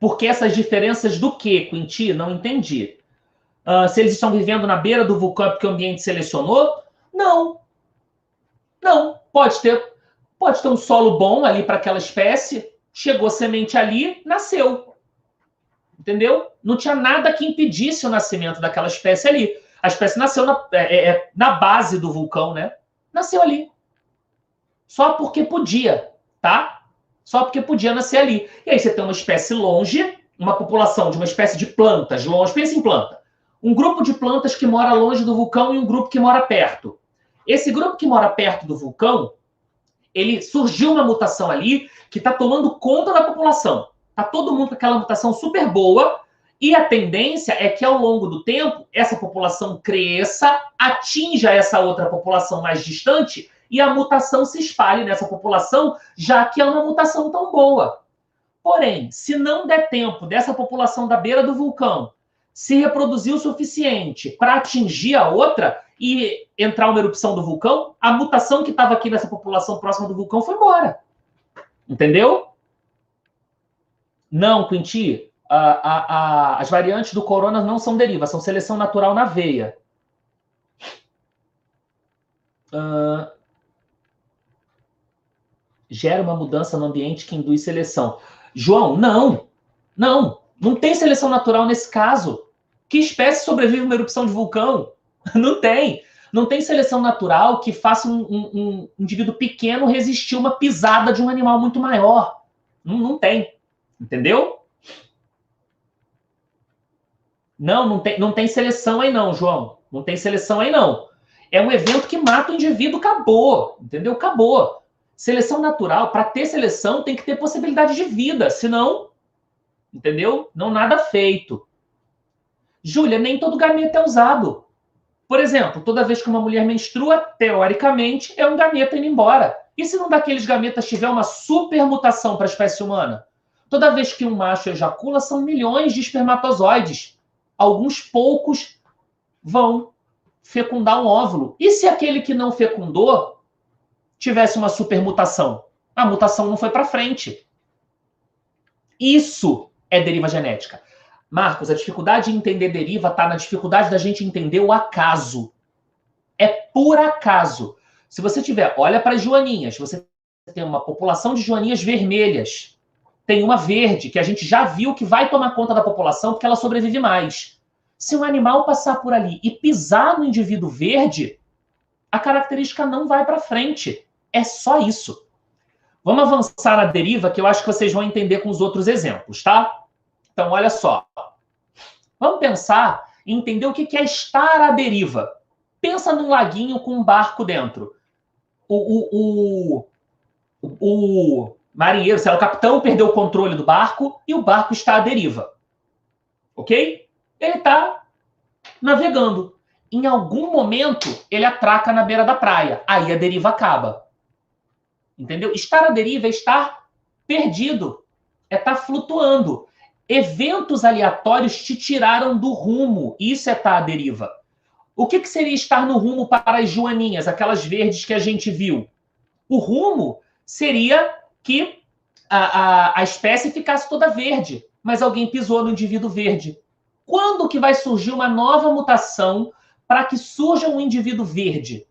Porque essas diferenças do quê, Quinti? Não entendi. Se eles estão vivendo na beira do vulcão porque o ambiente selecionou? Não. Não. Pode ter um solo bom ali para aquela espécie, chegou semente ali, nasceu. Entendeu? Não tinha nada que impedisse o nascimento daquela espécie ali. A espécie nasceu na base do vulcão, né? Nasceu ali. Só porque podia, tá? Só porque podia nascer ali. E aí você tem uma espécie longe, uma população de uma espécie de plantas longe. Pensa em planta. Um grupo de plantas que mora longe do vulcão e um grupo que mora perto. Esse grupo que mora perto do vulcão, ele surgiu uma mutação ali que está tomando conta da população. Está todo mundo com aquela mutação super boa e a tendência é que ao longo do tempo essa população cresça, atinja essa outra população mais distante e a mutação se espalhe nessa população, já que é uma mutação tão boa. Porém, se não der tempo dessa população da beira do vulcão se reproduzir o suficiente para atingir a outra e entrar uma erupção do vulcão, a mutação que estava aqui nessa população próxima do vulcão foi embora. Entendeu? Não, Quinti, as variantes do corona não são derivas, são seleção natural na veia. Gera uma mudança no ambiente que induz seleção. João, não tem seleção natural nesse caso. Que espécie sobrevive a uma erupção de vulcão? Não tem. Não tem seleção natural que faça um indivíduo pequeno resistir uma pisada de um animal muito maior. Não tem. Entendeu? Não tem seleção aí não, João. Não tem seleção aí não. É um evento que mata o indivíduo, acabou. Entendeu? Acabou. Seleção natural, para ter seleção, tem que ter possibilidade de vida, senão, entendeu? Não nada feito. Júlia, nem todo gameta é usado. Por exemplo, toda vez que uma mulher menstrua, teoricamente, é um gameta indo embora. E se um daqueles gametas tiver uma supermutação para a espécie humana? Toda vez que um macho ejacula, são milhões de espermatozoides. Alguns poucos vão fecundar um óvulo. E se aquele que não fecundou tivesse uma supermutação? A mutação não foi para frente. Isso é deriva genética. Marcos, a dificuldade de entender deriva está na dificuldade da gente entender o acaso. É por acaso. Se você tiver, olha para as joaninhas, você tem uma população de joaninhas vermelhas. Tem uma verde, que a gente já viu que vai tomar conta da população porque ela sobrevive mais. Se um animal passar por ali e pisar no indivíduo verde, a característica não vai para frente. É só isso. Vamos avançar na deriva, que eu acho que vocês vão entender com os outros exemplos, tá? Então, olha só. Vamos pensar e entender o que é estar à deriva. Pensa num laguinho com um barco dentro. O marinheiro, sei lá, o capitão perdeu o controle do barco e o barco está à deriva. Ok? Ele está navegando. Em algum momento, ele atraca na beira da praia. Aí a deriva acaba. Entendeu? Estar à deriva é estar perdido. É estar flutuando. Eventos aleatórios te tiraram do rumo. Isso é estar à deriva. O que seria estar no rumo para as joaninhas, aquelas verdes que a gente viu? O rumo seria que a espécie ficasse toda verde, mas alguém pisou no indivíduo verde. Quando que vai surgir uma nova mutação para que surja um indivíduo verde?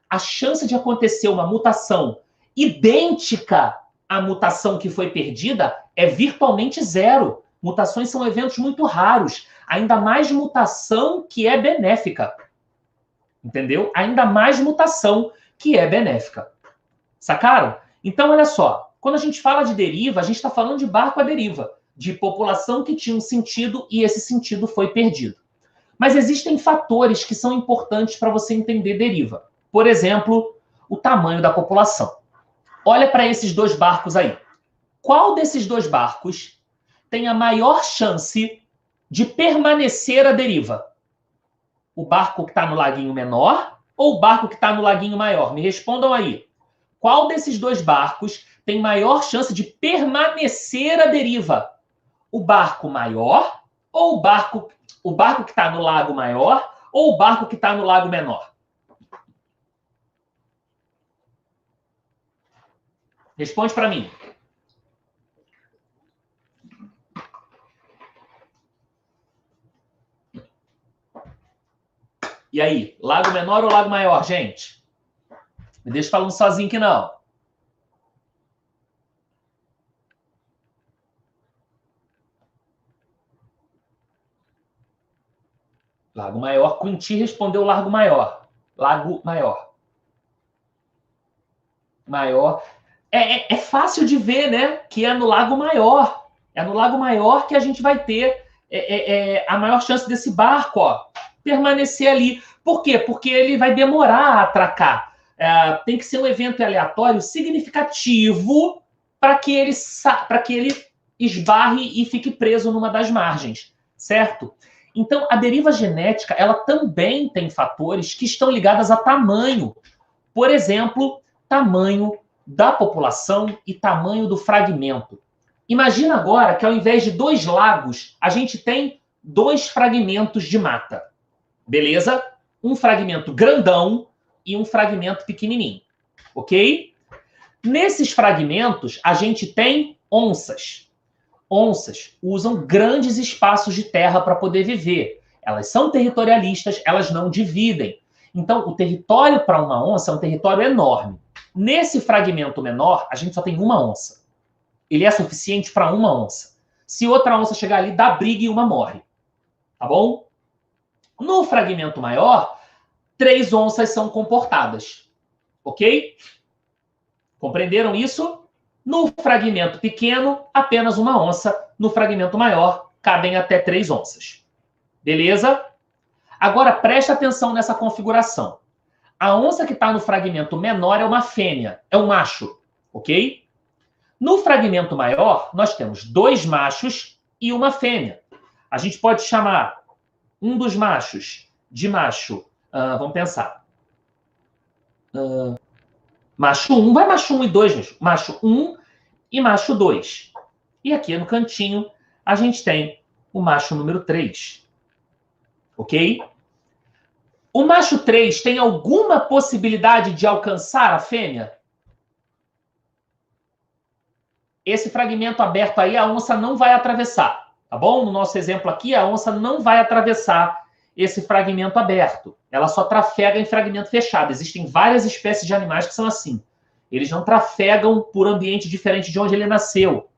A chance de acontecer uma mutação idêntica à mutação que foi perdida é virtualmente zero. Mutações são eventos muito raros. Ainda mais mutação que é benéfica. Entendeu? Ainda mais mutação que é benéfica. Sacaram? Então, olha só. Quando a gente fala de deriva, a gente está falando de barco à deriva. De população que tinha um sentido e esse sentido foi perdido. Mas existem fatores que são importantes para você entender deriva. Por exemplo, o tamanho da população. Olha para esses dois barcos aí. Qual desses dois barcos tem a maior chance de permanecer à deriva? O barco que está no laguinho menor ou o barco que está no laguinho maior? Me respondam aí. Qual desses dois barcos tem maior chance de permanecer à deriva? O barco maior ou o barco que está no lago maior ou o barco que está no lago menor? Responde para mim. E aí, lago menor ou lago maior, gente? Me deixa falando sozinho que não. Lago Maior. Quinti respondeu Largo Maior. Lago Maior. Maior. É fácil de ver, né? Que é no Lago Maior. É no Lago Maior que a gente vai ter a maior chance desse barco, ó, permanecer ali. Por quê? Porque ele vai demorar a atracar. Tem que ser um evento aleatório significativo para que ele esbarre e fique preso numa das margens, certo? Então, a deriva genética, ela também tem fatores que estão ligados a tamanho. Por exemplo, tamanho da população e tamanho do fragmento. Imagina agora que ao invés de 2 lagos, a gente tem 2 fragmentos de mata. Beleza? Um fragmento grandão e um fragmento pequenininho. Ok? Nesses fragmentos, a gente tem onças. Onças usam grandes espaços de terra para poder viver. Elas são territorialistas, elas não dividem. Então, o território para uma onça é um território enorme. Nesse fragmento menor, a gente só tem uma onça. Ele é suficiente para uma onça. Se outra onça chegar ali, dá briga e uma morre. Tá bom? No fragmento maior, 3 onças são comportadas. Ok? Compreenderam isso? No fragmento pequeno, apenas uma onça. No fragmento maior, cabem até 3 onças. Beleza? Agora, preste atenção nessa configuração. A onça que está no fragmento menor é uma fêmea, é um macho. Ok? No fragmento maior, nós temos 2 machos e uma fêmea. A gente pode chamar um dos machos de macho... vamos pensar. Macho 1, vai macho 1 e 2, macho 1 e macho 2. E aqui no cantinho, a gente tem o macho número 3. Ok? O macho 3 tem alguma possibilidade de alcançar a fêmea? Esse fragmento aberto aí, a onça não vai atravessar. Tá bom? No nosso exemplo aqui, a onça não vai atravessar esse fragmento aberto. Ela só trafega em fragmento fechado. Existem várias espécies de animais que são assim. Eles não trafegam por ambiente diferente de onde ele nasceu.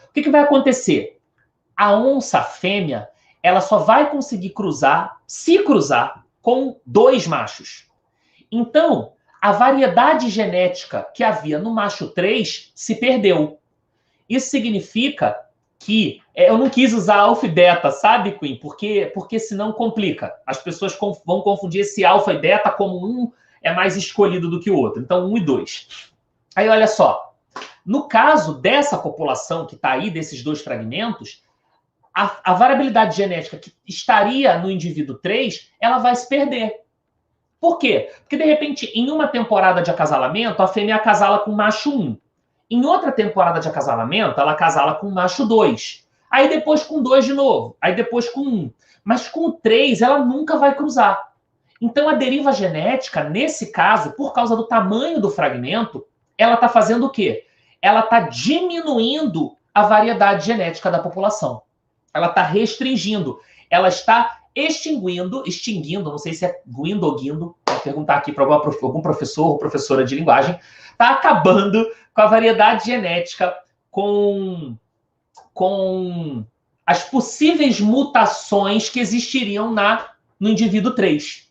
O que vai acontecer? A onça fêmea, ela só vai conseguir cruzar, se cruzar, com 2 machos. Então, a variedade genética que havia no macho 3 se perdeu. Isso significa que... eu não quis usar alfa e beta, sabe, Queen? Porque senão complica. As pessoas vão confundir esse alfa e beta como um é mais escolhido do que o outro. Então, 1 e 2. Aí, olha só. No caso dessa população que está aí, desses 2 fragmentos, a variabilidade genética que estaria no indivíduo 3, ela vai se perder. Por quê? Porque, de repente, em uma temporada de acasalamento, a fêmea acasala com o macho 1. Em outra temporada de acasalamento, ela acasala com o macho 2. Aí depois com 2 de novo. Aí depois com 1. Mas com o 3, ela nunca vai cruzar. Então, a deriva genética, nesse caso, por causa do tamanho do fragmento, ela está fazendo o quê? Ela está diminuindo a variedade genética da população. Ela está restringindo. Ela está extinguindo, não sei se é guindo ou guindo, vou perguntar aqui para algum professor ou professora de linguagem, está acabando com a variedade genética, com as possíveis mutações que existiriam no indivíduo 3.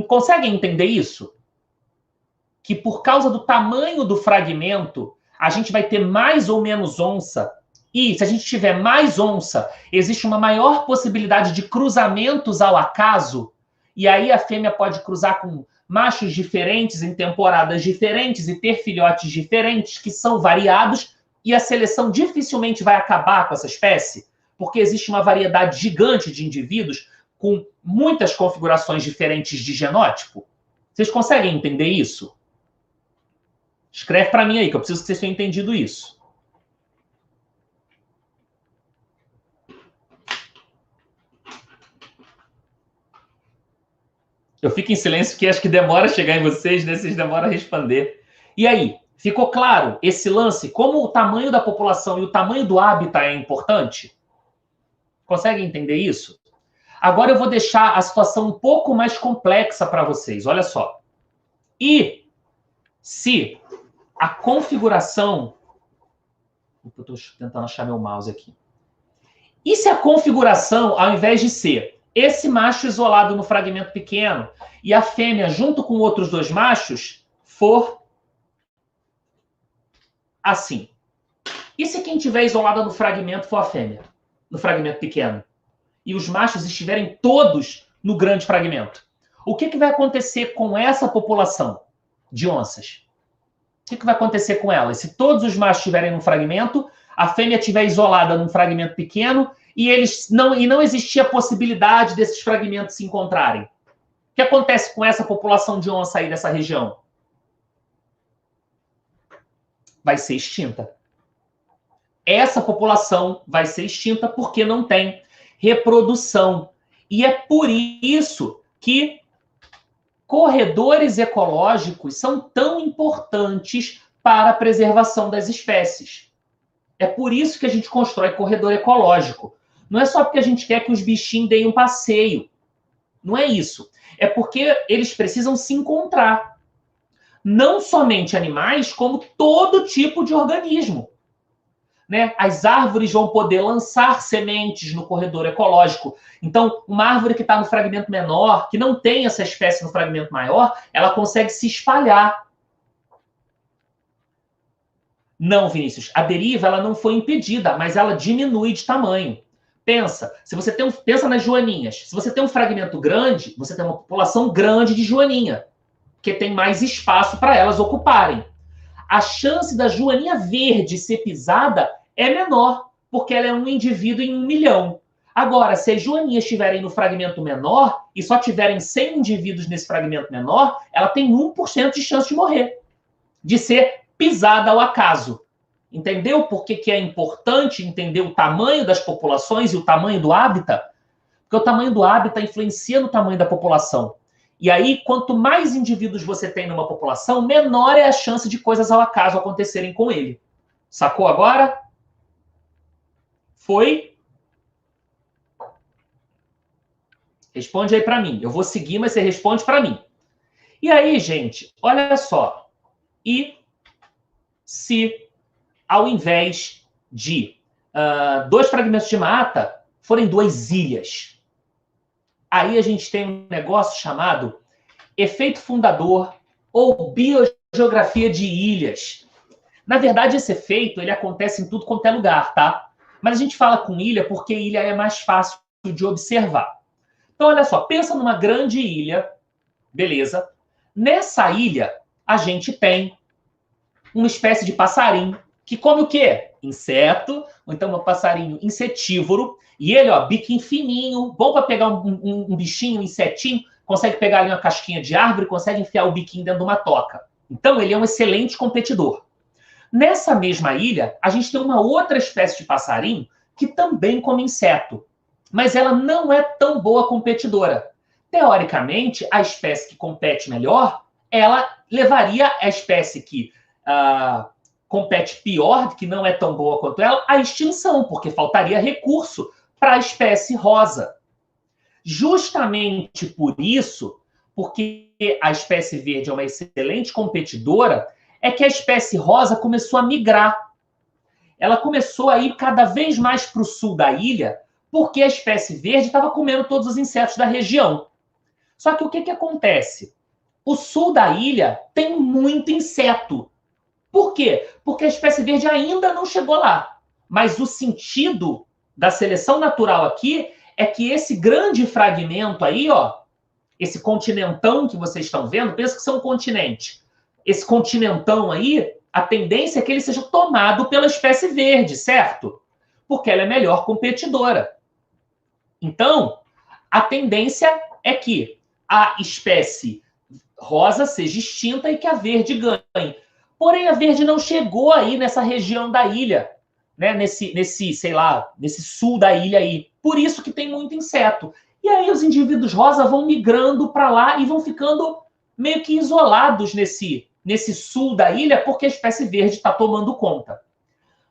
Conseguem entender isso? Que por causa do tamanho do fragmento, a gente vai ter mais ou menos onça. E se a gente tiver mais onça, existe uma maior possibilidade de cruzamentos ao acaso. E aí a fêmea pode cruzar com machos diferentes em temporadas diferentes e ter filhotes diferentes que são variados. E a seleção dificilmente vai acabar com essa espécie, porque existe uma variedade gigante de indivíduos com muitas configurações diferentes de genótipo. Vocês conseguem entender isso? Escreve para mim aí, que eu preciso que vocês tenham entendido isso. Eu fico em silêncio porque acho que demora a chegar em vocês, né? Vocês demoram a responder. E aí, ficou claro esse lance? Como o tamanho da população e o tamanho do habitat é importante? Conseguem entender isso? Agora eu vou deixar a situação um pouco mais complexa para vocês. Olha só. E se a configuração... Eu estou tentando achar meu mouse aqui. E se a configuração, ao invés de ser esse macho isolado no fragmento pequeno e a fêmea junto com outros dois machos for assim. E se quem estiver isolada no fragmento for a fêmea, no fragmento pequeno, e os machos estiverem todos no grande fragmento? O que vai acontecer com essa população de onças? O que vai acontecer com elas? Se todos os machos estiverem no fragmento, a fêmea estiver isolada num fragmento pequeno e não existir a possibilidade desses fragmentos se encontrarem. O que acontece com essa população de onça aí dessa região? Vai ser extinta. Essa população vai ser extinta porque não tem reprodução. E é por isso que corredores ecológicos são tão importantes para a preservação das espécies. É por isso que a gente constrói corredor ecológico. Não é só porque a gente quer que os bichinhos deem um passeio. Não é isso. É porque eles precisam se encontrar. Não somente animais, como todo tipo de organismo. Né? As árvores vão poder lançar sementes no corredor ecológico. Então, uma árvore que está no fragmento menor, que não tem essa espécie no fragmento maior, ela consegue se espalhar. Não, Vinícius, a deriva ela não foi impedida, mas ela diminui de tamanho. Pensa nas joaninhas. Se você tem um fragmento grande, você tem uma população grande de joaninha, que tem mais espaço para elas ocuparem. A chance da joaninha verde ser pisada é menor, porque ela é um indivíduo em 1 milhão. Agora, se as joaninhas estiverem no fragmento menor e só tiverem 100 indivíduos nesse fragmento menor, ela tem 1% de chance de morrer, de ser pisada ao acaso. Entendeu por que é importante entender o tamanho das populações e o tamanho do hábitat? Porque o tamanho do hábitat influencia no tamanho da população. E aí, quanto mais indivíduos você tem numa população, menor é a chance de coisas ao acaso acontecerem com ele. Sacou agora? Foi? Responde aí para mim. Eu vou seguir, mas você responde para mim. E aí, gente, olha só. E se, ao invés de 2 fragmentos de mata, forem 2 ilhas? Aí a gente tem um negócio chamado efeito fundador ou biogeografia de ilhas. Na verdade, esse efeito ele acontece em tudo quanto é lugar, tá? Mas a gente fala com ilha porque ilha é mais fácil de observar. Então, olha só, pensa numa grande ilha, beleza? Nessa ilha, a gente tem uma espécie de passarinho que come o quê? Inseto, ou então um passarinho insetívoro. E ele, ó, biquinho fininho, bom para pegar um bichinho, um insetinho, consegue pegar ali uma casquinha de árvore, consegue enfiar o biquinho dentro de uma toca. Então, ele é um excelente competidor. Nessa mesma ilha, a gente tem uma outra espécie de passarinho que também come inseto, mas ela não é tão boa competidora. Teoricamente, a espécie que compete melhor, ela levaria a espécie que compete pior, que não é tão boa quanto ela, à extinção, porque faltaria recurso para a espécie rosa. Justamente por isso, porque a espécie verde é uma excelente competidora, é que a espécie rosa começou a migrar. Ela começou a ir cada vez mais para o sul da ilha, porque a espécie verde estava comendo todos os insetos da região. Só que o que acontece? O sul da ilha tem muito inseto. Por quê? Porque a espécie verde ainda não chegou lá. Mas o sentido da seleção natural aqui é que esse grande fragmento aí, ó, esse continentão que vocês estão vendo, pensa que são um continente. Esse continentão aí, a tendência é que ele seja tomado pela espécie verde, certo? Porque ela é melhor competidora. Então, a tendência é que a espécie rosa seja extinta e que a verde ganhe. Porém, a verde não chegou aí nessa região da ilha, né? Sei lá, nesse sul da ilha aí. Por isso que tem muito inseto. E aí os indivíduos rosa vão migrando para lá e vão ficando meio que isolados nesse sul da ilha, porque a espécie verde está tomando conta.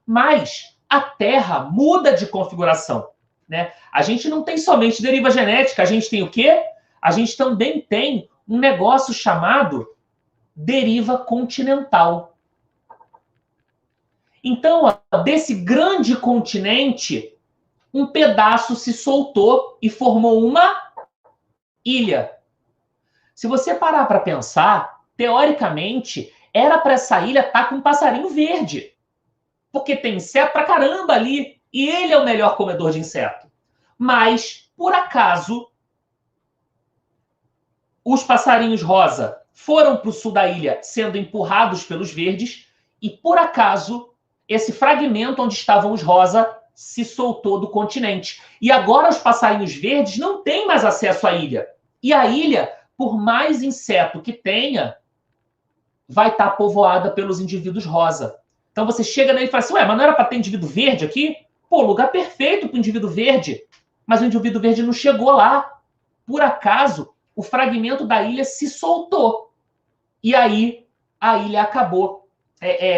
Mas a Terra muda de configuração, né? A gente não tem somente deriva genética, a gente tem o quê? A gente também tem um negócio chamado deriva continental. Então, desse grande continente, um pedaço se soltou e formou uma ilha. Se você parar para pensar, teoricamente, era para essa ilha estar com um passarinho verde. Porque tem inseto pra caramba ali. E ele é o melhor comedor de inseto. Mas, por acaso, os passarinhos rosa foram para o sul da ilha sendo empurrados pelos verdes. E, por acaso, esse fragmento onde estavam os rosa se soltou do continente. E agora os passarinhos verdes não têm mais acesso à ilha. E a ilha, por mais inseto que tenha, vai estar povoada pelos indivíduos rosa. Então você chega nele e fala assim, ué, mas não era para ter indivíduo verde aqui? Pô, lugar perfeito para o indivíduo verde. Mas o indivíduo verde não chegou lá. Por acaso, o fragmento da ilha se soltou. E aí, a ilha acabou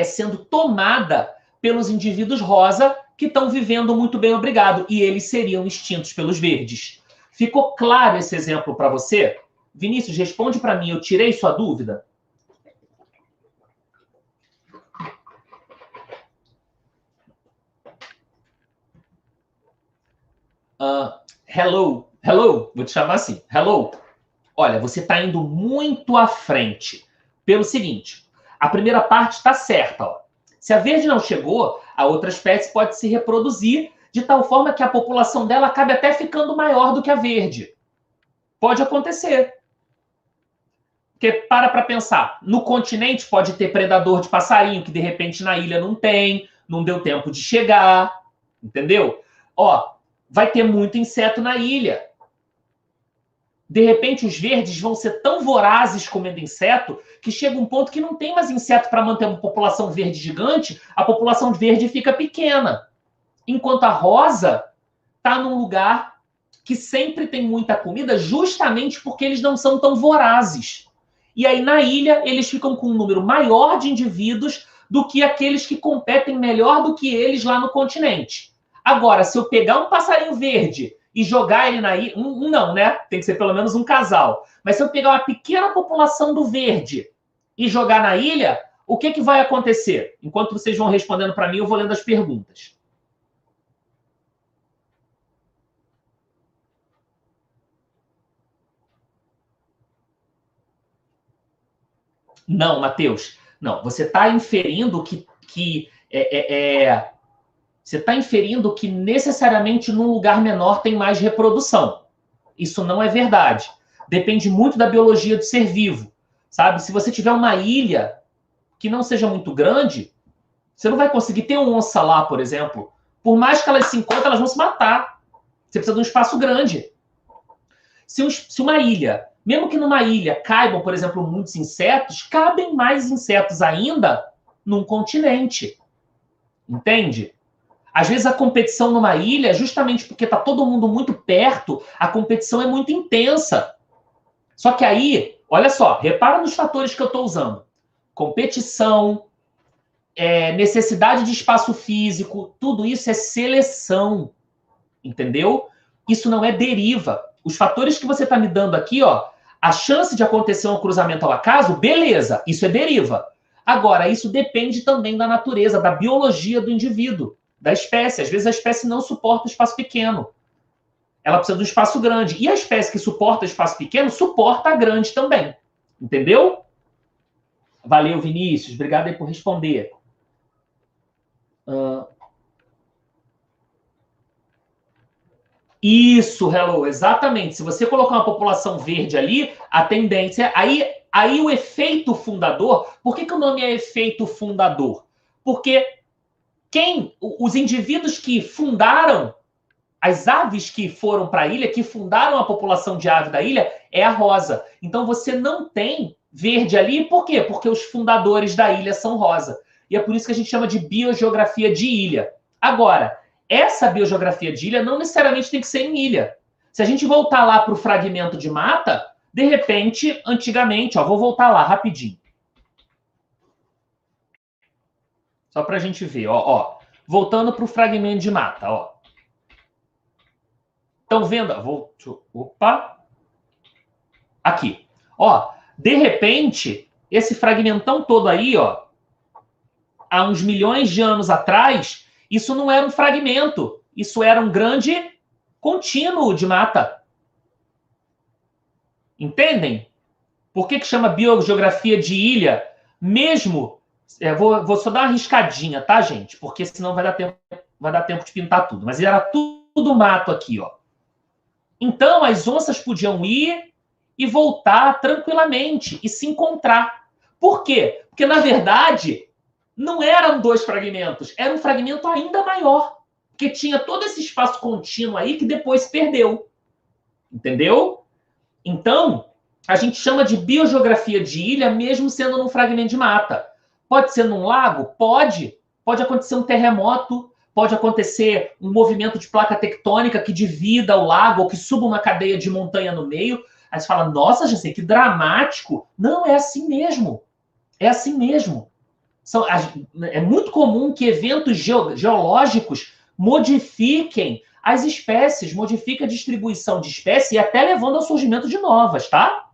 sendo tomada pelos indivíduos rosa que estão vivendo muito bem, obrigado. E eles seriam extintos pelos verdes. Ficou claro esse exemplo para você? Vinícius, responde para mim, eu tirei sua dúvida? Hello, vou te chamar assim, hello. Olha, você está indo muito à frente. Pelo seguinte, a primeira parte está certa. Ó. Se a verde não chegou, a outra espécie pode se reproduzir de tal forma que a população dela acabe até ficando maior do que a verde. Pode acontecer. Porque para pensar, no continente pode ter predador de passarinho, que de repente na ilha não tem, não deu tempo de chegar, entendeu? Ó, vai ter muito inseto na ilha. De repente, os verdes vão ser tão vorazes comendo inseto que chega um ponto que não tem mais inseto para manter uma população verde gigante, a população verde fica pequena. Enquanto a rosa está num lugar que sempre tem muita comida, justamente porque eles não são tão vorazes. E aí, na ilha, eles ficam com um número maior de indivíduos do que aqueles que competem melhor do que eles lá no continente. Agora, se eu pegar um passarinho verde e jogar ele na ilha... não, né? Tem que ser pelo menos um casal. Mas se eu pegar uma pequena população do verde e jogar na ilha, o que vai acontecer? Enquanto vocês vão respondendo para mim, eu vou lendo as perguntas. Não, Matheus. Não, você está inferindo você está inferindo que necessariamente num lugar menor tem mais reprodução. Isso não é verdade. Depende muito da biologia do ser vivo, sabe? Se você tiver uma ilha que não seja muito grande, você não vai conseguir ter uma onça lá, por exemplo. Por mais que elas se encontrem, elas vão se matar. Você precisa de um espaço grande. Se uma ilha, mesmo que numa ilha caibam, por exemplo, muitos insetos, cabem mais insetos ainda num continente. Entende? Às vezes a competição numa ilha, justamente porque está todo mundo muito perto, a competição é muito intensa. Só que aí, olha só, repara nos fatores que eu estou usando. Competição, necessidade de espaço físico, tudo isso é seleção. Entendeu? Isso não é deriva. Os fatores que você está me dando aqui, ó, a chance de acontecer um cruzamento ao acaso, beleza, isso é deriva. Agora, isso depende também da natureza, da biologia do indivíduo, da espécie. Às vezes a espécie não suporta espaço pequeno. Ela precisa de um espaço grande. E a espécie que suporta espaço pequeno, suporta a grande também. Entendeu? Valeu, Vinícius. Obrigado aí por responder. Isso, hello, exatamente. Se você colocar uma população verde ali, a tendência... Aí o efeito fundador... Por que o nome é efeito fundador? Porque os indivíduos que fundaram, as aves que foram para a ilha, que fundaram a população de ave da ilha, é a rosa. Então você não tem verde ali, por quê? Porque os fundadores da ilha são rosa. E é por isso que a gente chama de biogeografia de ilha. Agora, essa biogeografia de ilha não necessariamente tem que ser em ilha. Se a gente voltar lá para o fragmento de mata, de repente, antigamente, ó, vou voltar lá rapidinho. Só para a gente ver, ó. Voltando para o fragmento de mata, ó. Estão vendo? Opa! Aqui. Ó, de repente, esse fragmentão todo aí, ó, há uns milhões de anos atrás, isso não era um fragmento. Isso era um grande contínuo de mata. Entendem? Por que chama biogeografia de ilha? Mesmo... vou só dar uma riscadinha, tá, gente? Porque senão vai dar tempo de pintar tudo. Mas era tudo mato aqui, ó. Então, as onças podiam ir e voltar tranquilamente e se encontrar. Por quê? Porque, na verdade, não eram 2 fragmentos. Era um fragmento ainda maior. Porque tinha todo esse espaço contínuo aí que depois se perdeu. Entendeu? Então, a gente chama de biogeografia de ilha mesmo sendo num fragmento de mata. Pode ser num lago? Pode. Pode acontecer um terremoto, pode acontecer um movimento de placa tectônica que divida o lago ou que suba uma cadeia de montanha no meio. Aí você fala, nossa, gente, que dramático. Não, é assim mesmo. É assim mesmo. É muito comum que eventos geológicos modifiquem as espécies, modifiquem a distribuição de espécies e até levando ao surgimento de novas, tá?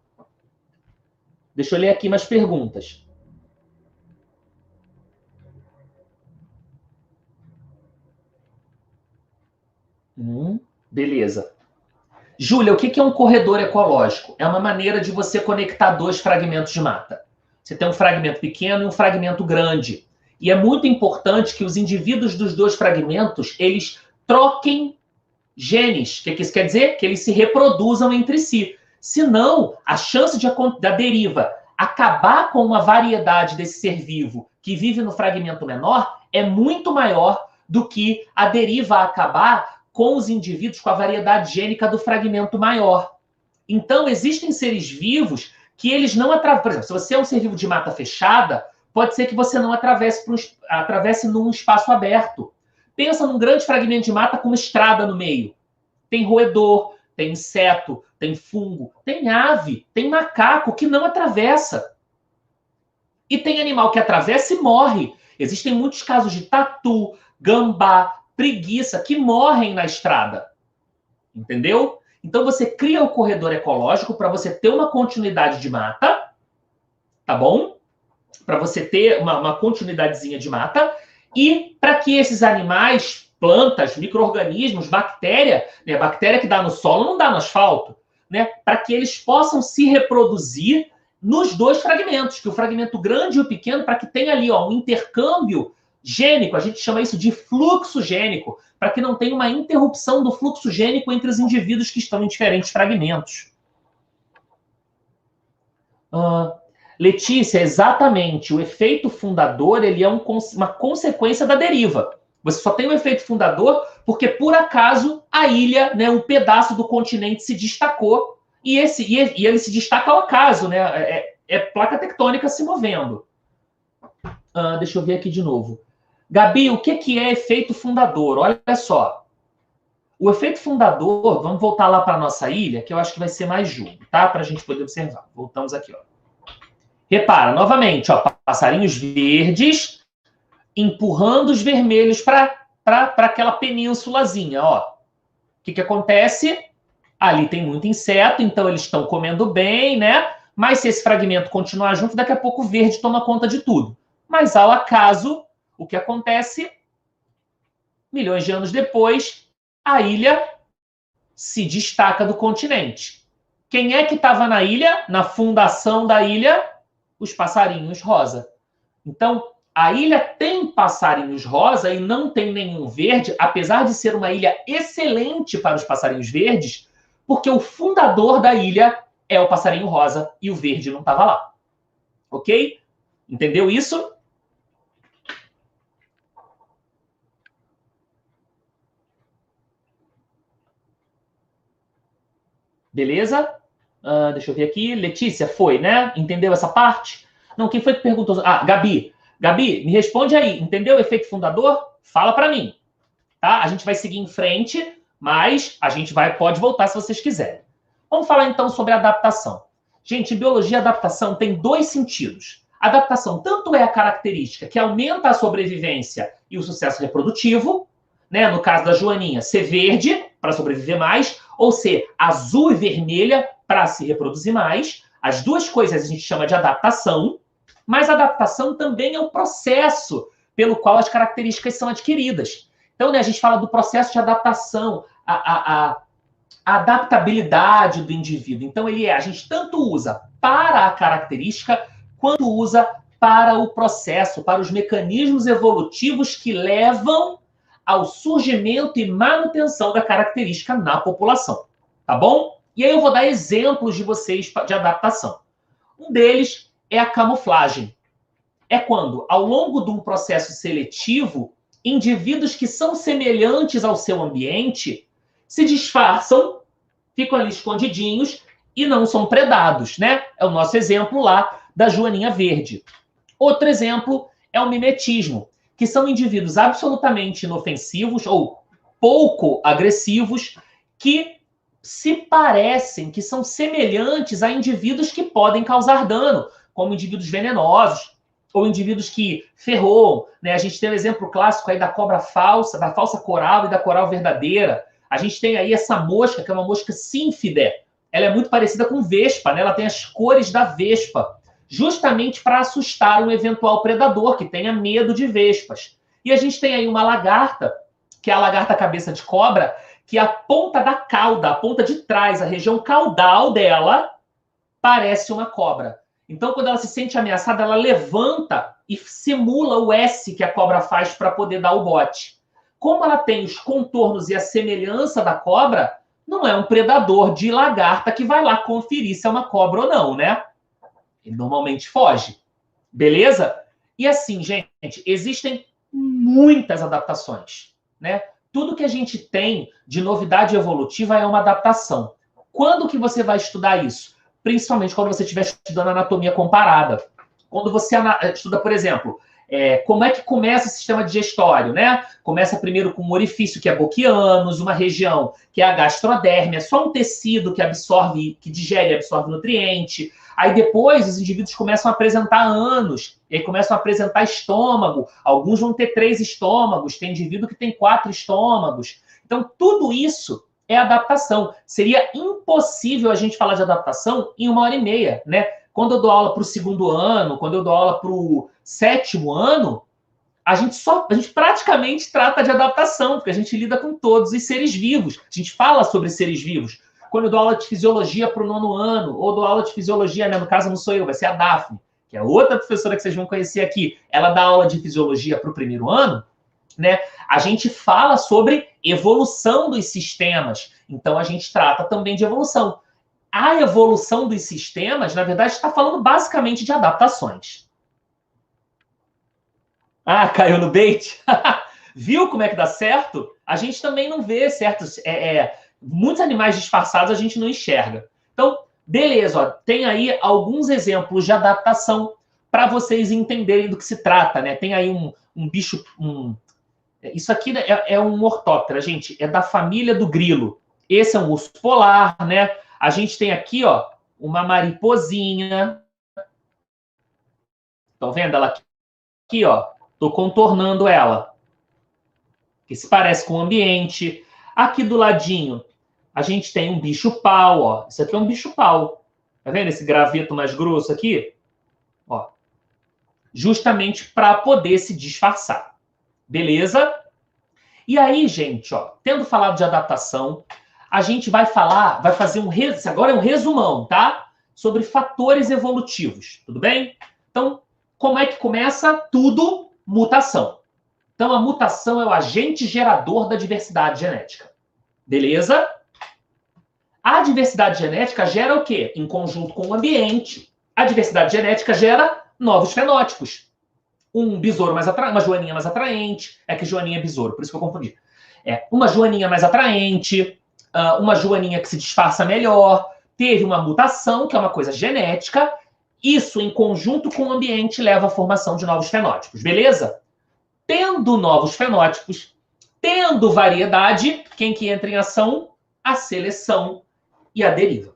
Deixa eu ler aqui mais perguntas. Beleza. Júlia, o que é um corredor ecológico? É uma maneira de você conectar 2 fragmentos de mata. Você tem um fragmento pequeno e um fragmento grande. E é muito importante que os indivíduos dos 2 fragmentos, eles troquem genes. O que isso quer dizer? Que eles se reproduzam entre si. Senão, a chance da deriva acabar com uma variedade desse ser vivo que vive no fragmento menor é muito maior do que a deriva acabar com os indivíduos com a variedade gênica do fragmento maior. Então, existem seres vivos que eles não atravessam. Por exemplo, se você é um ser vivo de mata fechada, pode ser que você não atravesse num espaço aberto. Pensa num grande fragmento de mata com uma estrada no meio. Tem roedor, tem inseto, tem fungo, tem ave, tem macaco que não atravessa. E tem animal que atravessa e morre. Existem muitos casos de tatu, gambá, preguiça que morrem na estrada. Entendeu? Então você cria o corredor ecológico para você ter uma continuidade de mata, tá bom? Para você ter uma continuidadezinha de mata e para que esses animais, plantas, micro-organismos, bactéria, né, bactéria que dá no solo não dá no asfalto, né, para que eles possam se reproduzir nos 2 fragmentos, que o fragmento grande e o pequeno, para que tenha ali ó, um intercâmbio gênico, a gente chama isso de fluxo gênico, para que não tenha uma interrupção do fluxo gênico entre os indivíduos que estão em diferentes fragmentos. Letícia, exatamente. O efeito fundador ele é uma consequência da deriva. Você só tem o efeito fundador porque, por acaso, a ilha, né, um pedaço do continente se destacou e ele se destaca ao acaso, né? É placa tectônica se movendo. Deixa eu ver aqui de novo. Gabi, o que é efeito fundador? Olha só. O efeito fundador, vamos voltar lá para a nossa ilha, que eu acho que vai ser mais junto, tá? Para a gente poder observar. Voltamos aqui, ó. Repara, novamente, ó, passarinhos verdes empurrando os vermelhos para aquela penínsulazinha, ó. O que acontece? Ali tem muito inseto, então eles estão comendo bem, né? Mas se esse fragmento continuar junto, daqui a pouco o verde toma conta de tudo. Mas, ao acaso, o que acontece? Milhões de anos depois, a ilha se destaca do continente. Quem é que estava na ilha, na fundação da ilha? Os passarinhos rosa. Então, a ilha tem passarinhos rosa e não tem nenhum verde, apesar de ser uma ilha excelente para os passarinhos verdes, porque o fundador da ilha é o passarinho rosa e o verde não estava lá. Ok? Entendeu isso? Beleza? Deixa eu ver aqui. Letícia, foi, né? Entendeu essa parte? Não, quem foi que perguntou? Gabi. Gabi, me responde aí. Entendeu o efeito fundador? Fala para mim. Tá? A gente vai seguir em frente, mas a gente pode voltar se vocês quiserem. Vamos falar então sobre adaptação. Gente, em biologia, a adaptação tem 2 sentidos. Adaptação tanto é a característica que aumenta a sobrevivência e o sucesso reprodutivo, né? No caso da Joaninha, ser verde para sobreviver mais, ou ser azul e vermelha para se reproduzir mais. As 2 coisas a gente chama de adaptação, mas a adaptação também é o processo pelo qual as características são adquiridas. Então, né, a gente fala do processo de adaptação, a adaptabilidade do indivíduo. Então, a gente tanto usa para a característica, quanto usa para o processo, para os mecanismos evolutivos que levam ao surgimento e manutenção da característica na população. Tá bom? E aí eu vou dar exemplos de vocês de adaptação. Um deles é a camuflagem. É quando, ao longo de um processo seletivo, indivíduos que são semelhantes ao seu ambiente se disfarçam, ficam ali escondidinhos e não são predados, né? É o nosso exemplo lá da joaninha verde. Outro exemplo é o mimetismo, que são indivíduos absolutamente inofensivos ou pouco agressivos que se parecem, que são semelhantes a indivíduos que podem causar dano, como indivíduos venenosos ou indivíduos que ferroam, né? A gente tem o exemplo clássico aí da cobra falsa, da falsa coral e da coral verdadeira. A gente tem aí essa mosca, que é uma mosca sínfide. Ela é muito parecida com vespa, né? Ela tem as cores da vespa, justamente para assustar um eventual predador que tenha medo de vespas. E a gente tem aí uma lagarta, que é a lagarta cabeça de cobra, que a ponta da cauda, a ponta de trás, a região caudal dela, parece uma cobra. Então, quando ela se sente ameaçada, ela levanta e simula o S que a cobra faz para poder dar o bote. Como ela tem os contornos e a semelhança da cobra, não é um predador de lagarta que vai lá conferir se é uma cobra ou não, né? Ele normalmente foge. Beleza? E assim, gente, existem muitas adaptações, né? Tudo que a gente tem de novidade evolutiva é uma adaptação. Quando que você vai estudar isso? Principalmente quando você estiver estudando anatomia comparada. Quando você estuda, por exemplo, como é que começa o sistema digestório, né? Começa primeiro com um orifício, que é boquianos, uma região que é a gastroderme, é só um tecido que absorve, que digere e absorve nutriente. Aí depois os indivíduos começam a apresentar ânus, e aí começam a apresentar estômago. Alguns vão ter 3 estômagos, tem indivíduo que tem 4 estômagos. Então, tudo isso é adaptação. Seria impossível a gente falar de adaptação em 1h30, né? Quando eu dou aula para o 2º ano, quando eu dou aula para o 7º ano, a gente praticamente trata de adaptação, porque a gente lida com todos os seres vivos. A gente fala sobre seres vivos. Quando eu dou aula de fisiologia para o 9º ano, ou dou aula de fisiologia, né? No caso não sou eu, vai ser a Daphne, que é outra professora que vocês vão conhecer aqui. Ela dá aula de fisiologia para o 1º ano, né? A gente fala sobre evolução dos sistemas. Então, a gente trata também de evolução. A evolução dos sistemas, na verdade, está falando basicamente de adaptações. Ah, caiu no bait? Viu como é que dá certo? A gente também não vê certos... muitos animais disfarçados a gente não enxerga. Então, beleza, ó, tem aí alguns exemplos de adaptação para vocês entenderem do que se trata, né? Tem aí um bicho... Isso aqui é um ortóptera, gente. É da família do grilo. Esse é um urso polar, né? A gente tem aqui, ó, uma mariposinha. Estão vendo ela aqui, ó? Estou contornando ela. Que se parece com o ambiente. Aqui do ladinho, a gente tem um bicho-pau, ó. Isso aqui é um bicho-pau. Tá vendo esse graveto mais grosso aqui? Ó. Justamente para poder se disfarçar. Beleza? E aí, gente, ó, tendo falado de adaptação, a gente vai fazer agora é um resumão, tá? Sobre fatores evolutivos, tudo bem? Então, como é que começa? Tudo, mutação. Então, a mutação é o agente gerador da diversidade genética. Beleza? A diversidade genética gera o quê? Em conjunto com o ambiente. A diversidade genética gera novos fenótipos. Um besouro mais atraente, uma joaninha mais atraente. É que joaninha é besouro, por isso que eu confundi. Uma joaninha mais atraente, uma joaninha que se disfarça melhor. Teve uma mutação, que é uma coisa genética. Isso, em conjunto com o ambiente, leva à formação de novos fenótipos. Beleza? Tendo novos fenótipos, tendo variedade, quem que entra em ação? A seleção e a deriva.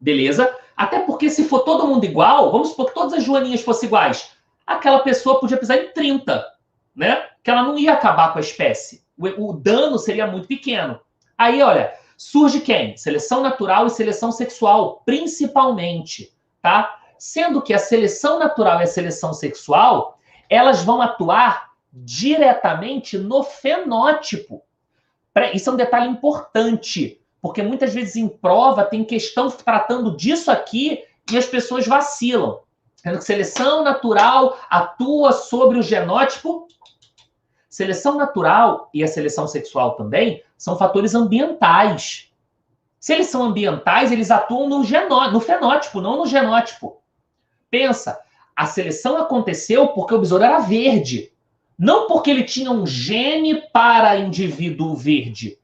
Beleza? Até porque se for todo mundo igual, vamos supor que todas as joaninhas fossem iguais, aquela pessoa podia pisar em 30, né? Que ela não ia acabar com a espécie. O dano seria muito pequeno. Aí, olha, surge quem? Seleção natural e seleção sexual, principalmente, tá? Sendo que a seleção natural e a seleção sexual, elas vão atuar diretamente no fenótipo. Isso é um detalhe importante, porque muitas vezes em prova tem questão tratando disso aqui e as pessoas vacilam. Sendo que seleção natural atua sobre o genótipo. Seleção natural e a seleção sexual também são fatores ambientais. Se eles são ambientais, eles atuam no fenótipo, não no genótipo. Pensa, a seleção aconteceu porque o besouro era verde, não porque ele tinha um gene para indivíduo verde.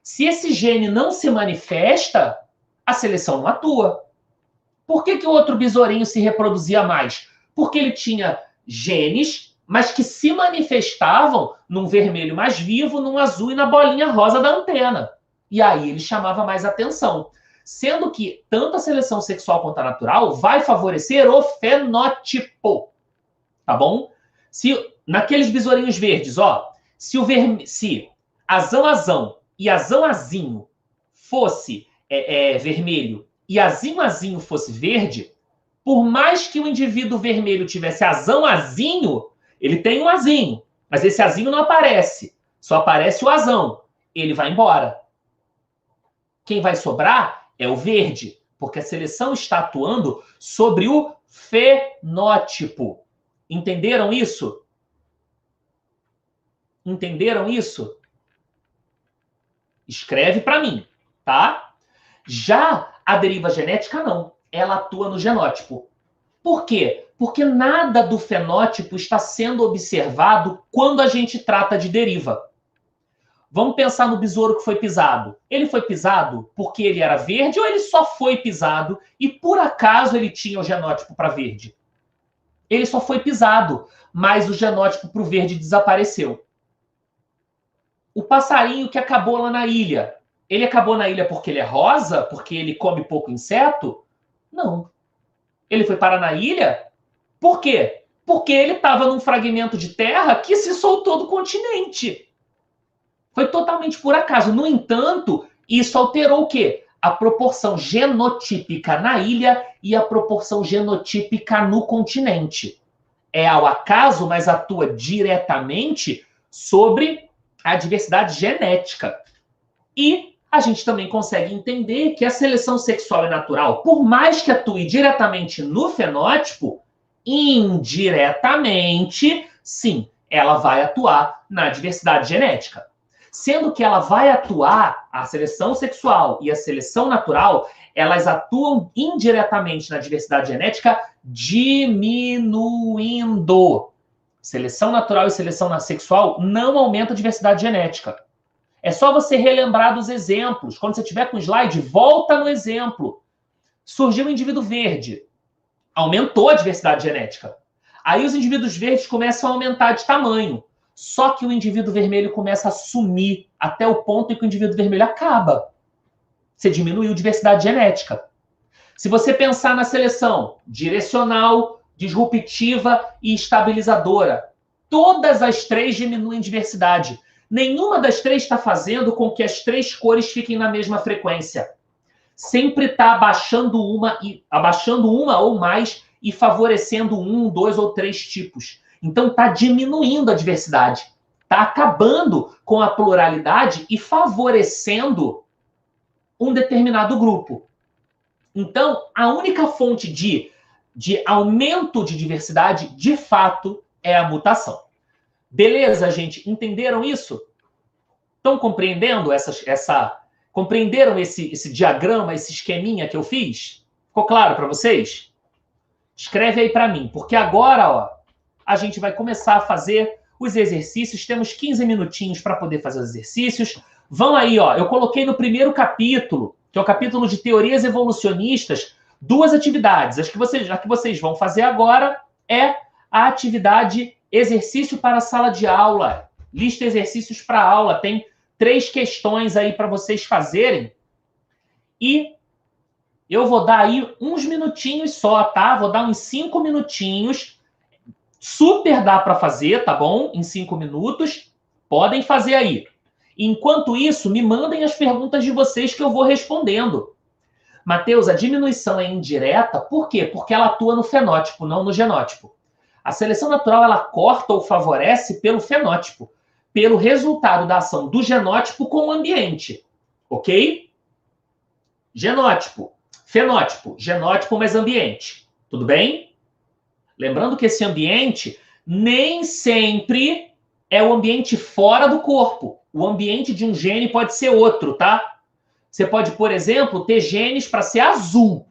Se esse gene não se manifesta, a seleção não atua. Por que o outro besourinho se reproduzia mais? Porque ele tinha genes, mas que se manifestavam num vermelho mais vivo, num azul e na bolinha rosa da antena. E aí ele chamava mais atenção. Sendo que tanto a seleção sexual quanto a natural vai favorecer o fenótipo. Tá bom? Se naqueles besourinhos verdes, ó, se azão e azão-azinho fosse vermelho e azinho-azinho fosse verde, por mais que o indivíduo vermelho tivesse azão-azinho, ele tem um azinho, mas esse azinho não aparece. Só aparece o azão. Ele vai embora. Quem vai sobrar é o verde, porque a seleção está atuando sobre o fenótipo. Entenderam isso? Entenderam isso? Escreve para mim, tá? Já a deriva genética, não. Ela atua no genótipo. Por quê? Porque nada do fenótipo está sendo observado quando a gente trata de deriva. Vamos pensar no besouro que foi pisado. Ele foi pisado porque ele era verde ou ele só foi pisado e por acaso ele tinha o genótipo para verde? Ele só foi pisado, mas o genótipo para o verde desapareceu. O passarinho que acabou lá na ilha, ele acabou na ilha porque ele é rosa? Porque ele come pouco inseto? Não. Ele foi parar na ilha? Por quê? Porque ele estava num fragmento de terra que se soltou do continente. Foi totalmente por acaso. No entanto, isso alterou o quê? A proporção genotípica na ilha e a proporção genotípica no continente. É ao acaso, mas atua diretamente sobre a diversidade genética. E a gente também consegue entender que a seleção sexual e natural, por mais que atue diretamente no fenótipo, indiretamente, sim, ela vai atuar na diversidade genética. Sendo que ela vai atuar, a seleção sexual e a seleção natural, elas atuam indiretamente na diversidade genética, diminuindo. Seleção natural e seleção sexual não aumenta a diversidade genética. É só você relembrar dos exemplos. Quando você tiver com o slide, volta no exemplo. Surgiu um indivíduo verde. Aumentou a diversidade genética. Aí os indivíduos verdes começam a aumentar de tamanho. Só que o indivíduo vermelho começa a sumir até o ponto em que o indivíduo vermelho acaba. Você diminuiu a diversidade genética. Se você pensar na seleção direcional, disruptiva e estabilizadora, todas as três diminuem diversidade. Nenhuma das três está fazendo com que as três cores fiquem na mesma frequência. Sempre está abaixando uma ou mais e favorecendo um, dois ou três tipos. Então, está diminuindo a diversidade. Está acabando com a pluralidade e favorecendo um determinado grupo. Então, a única fonte de aumento de diversidade, de fato, é a mutação. Beleza, gente? Entenderam isso? Estão compreendendo compreenderam esse diagrama, esse esqueminha que eu fiz? Ficou claro para vocês? Escreve aí para mim, porque agora, ó, a gente vai começar a fazer os exercícios. Temos 15 minutinhos para poder fazer os exercícios. Vão aí, ó. Eu coloquei no primeiro capítulo, que é o capítulo de teorias evolucionistas, duas atividades. A que vocês vão fazer agora é a atividade exercício para a sala de aula. Lista exercícios para aula. Tem 3 questões aí para vocês fazerem. E eu vou dar aí uns minutinhos só, tá? Vou dar uns 5 minutinhos. Super dá para fazer, tá bom? Em 5 minutos. Podem fazer aí. Enquanto isso, me mandem as perguntas de vocês que eu vou respondendo. Matheus, a diminuição é indireta, por quê? Porque ela atua no fenótipo, não no genótipo. A seleção natural, ela corta ou favorece pelo fenótipo, pelo resultado da ação do genótipo com o ambiente, ok? Genótipo, fenótipo, genótipo mais ambiente, tudo bem? Lembrando que esse ambiente nem sempre é o ambiente fora do corpo. O ambiente de um gene pode ser outro, tá? Você pode, por exemplo, ter genes para ser azul,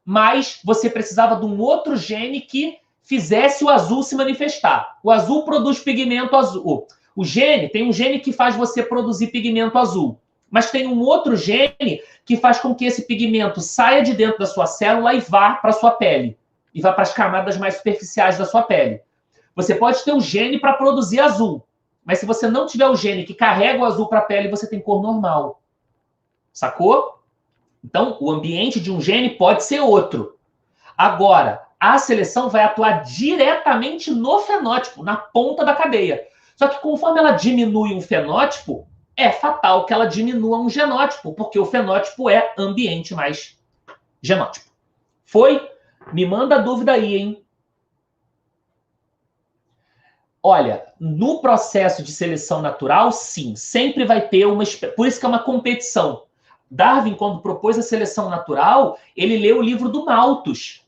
mas você precisava de um outro gene que fizesse o azul se manifestar. O azul produz pigmento azul. O gene, tem um gene que faz você produzir pigmento azul, mas tem um outro gene que faz com que esse pigmento saia de dentro da sua célula e vá para a sua pele, e vá para as camadas mais superficiais da sua pele. Você pode ter um gene para produzir azul, mas se você não tiver o gene que carrega o azul para a pele, você tem cor normal. Sacou? Então, o ambiente de um gene pode ser outro. Agora, a seleção vai atuar diretamente no fenótipo, na ponta da cadeia. Só que conforme ela diminui um fenótipo, é fatal que ela diminua um genótipo, porque o fenótipo é ambiente mais genótipo. Foi? Me manda a dúvida aí, hein? Olha, no processo de seleção natural, sim, sempre vai ter uma... Por isso que é uma competição. Darwin, quando propôs a seleção natural, ele leu o livro do Malthus,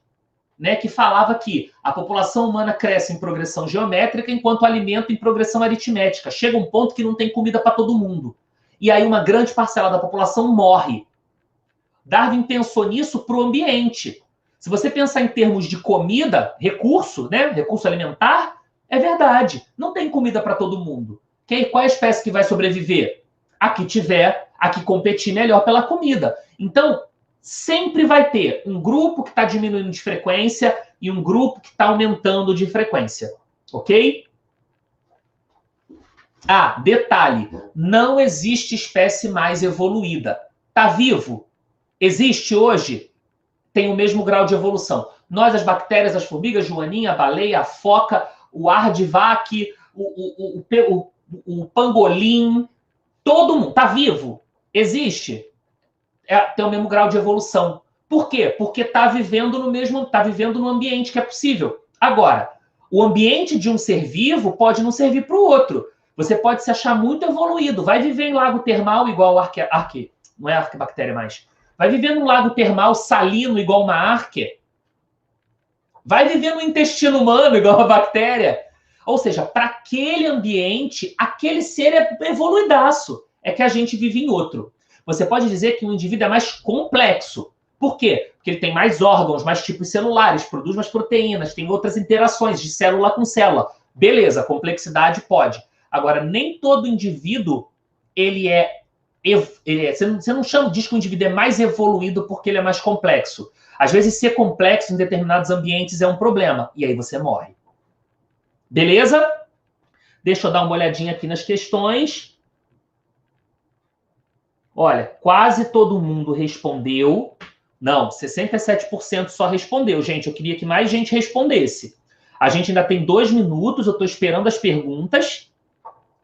né, que falava que a população humana cresce em progressão geométrica enquanto o alimento em progressão aritmética. Chega um ponto que não tem comida para todo mundo. E aí uma grande parcela da população morre. Darwin pensou nisso para o ambiente. Se você pensar em termos de comida, recurso, né, recurso alimentar, é verdade. Não tem comida para todo mundo. Qual é a espécie que vai sobreviver? A que tiver, a que competir melhor pela comida. Então, sempre vai ter um grupo que está diminuindo de frequência e um grupo que está aumentando de frequência. Ok? Ah, detalhe. Não existe espécie mais evoluída. Está vivo? Existe hoje? Tem o mesmo grau de evolução. Nós, as bactérias, as formigas, joaninha, a baleia, a foca, o ardivac, o pangolim, todo mundo está vivo? Existe? Tem o mesmo grau de evolução. Por quê? Porque está vivendo no ambiente que é possível. Agora, o ambiente de um ser vivo pode não servir para o outro. Você pode se achar muito evoluído. Vai viver em lago termal igual não é arquebactéria mais. Vai viver num lago termal salino igual uma arque. Vai viver no intestino humano igual uma bactéria. Ou seja, para aquele ambiente, aquele ser é evoluidaço. É que a gente vive em outro. Você pode dizer que o indivíduo é mais complexo. Por quê? Porque ele tem mais órgãos, mais tipos celulares, produz mais proteínas, tem outras interações de célula com célula. Beleza, complexidade pode. Agora, nem todo indivíduo, você não diz que o indivíduo é mais evoluído porque ele é mais complexo. Às vezes, ser complexo em determinados ambientes é um problema. E aí você morre. Beleza? Deixa eu dar uma olhadinha aqui nas questões. Olha, quase todo mundo respondeu. Não, 67% só respondeu. Gente, eu queria que mais gente respondesse. A gente ainda tem 2 minutos, eu estou esperando as perguntas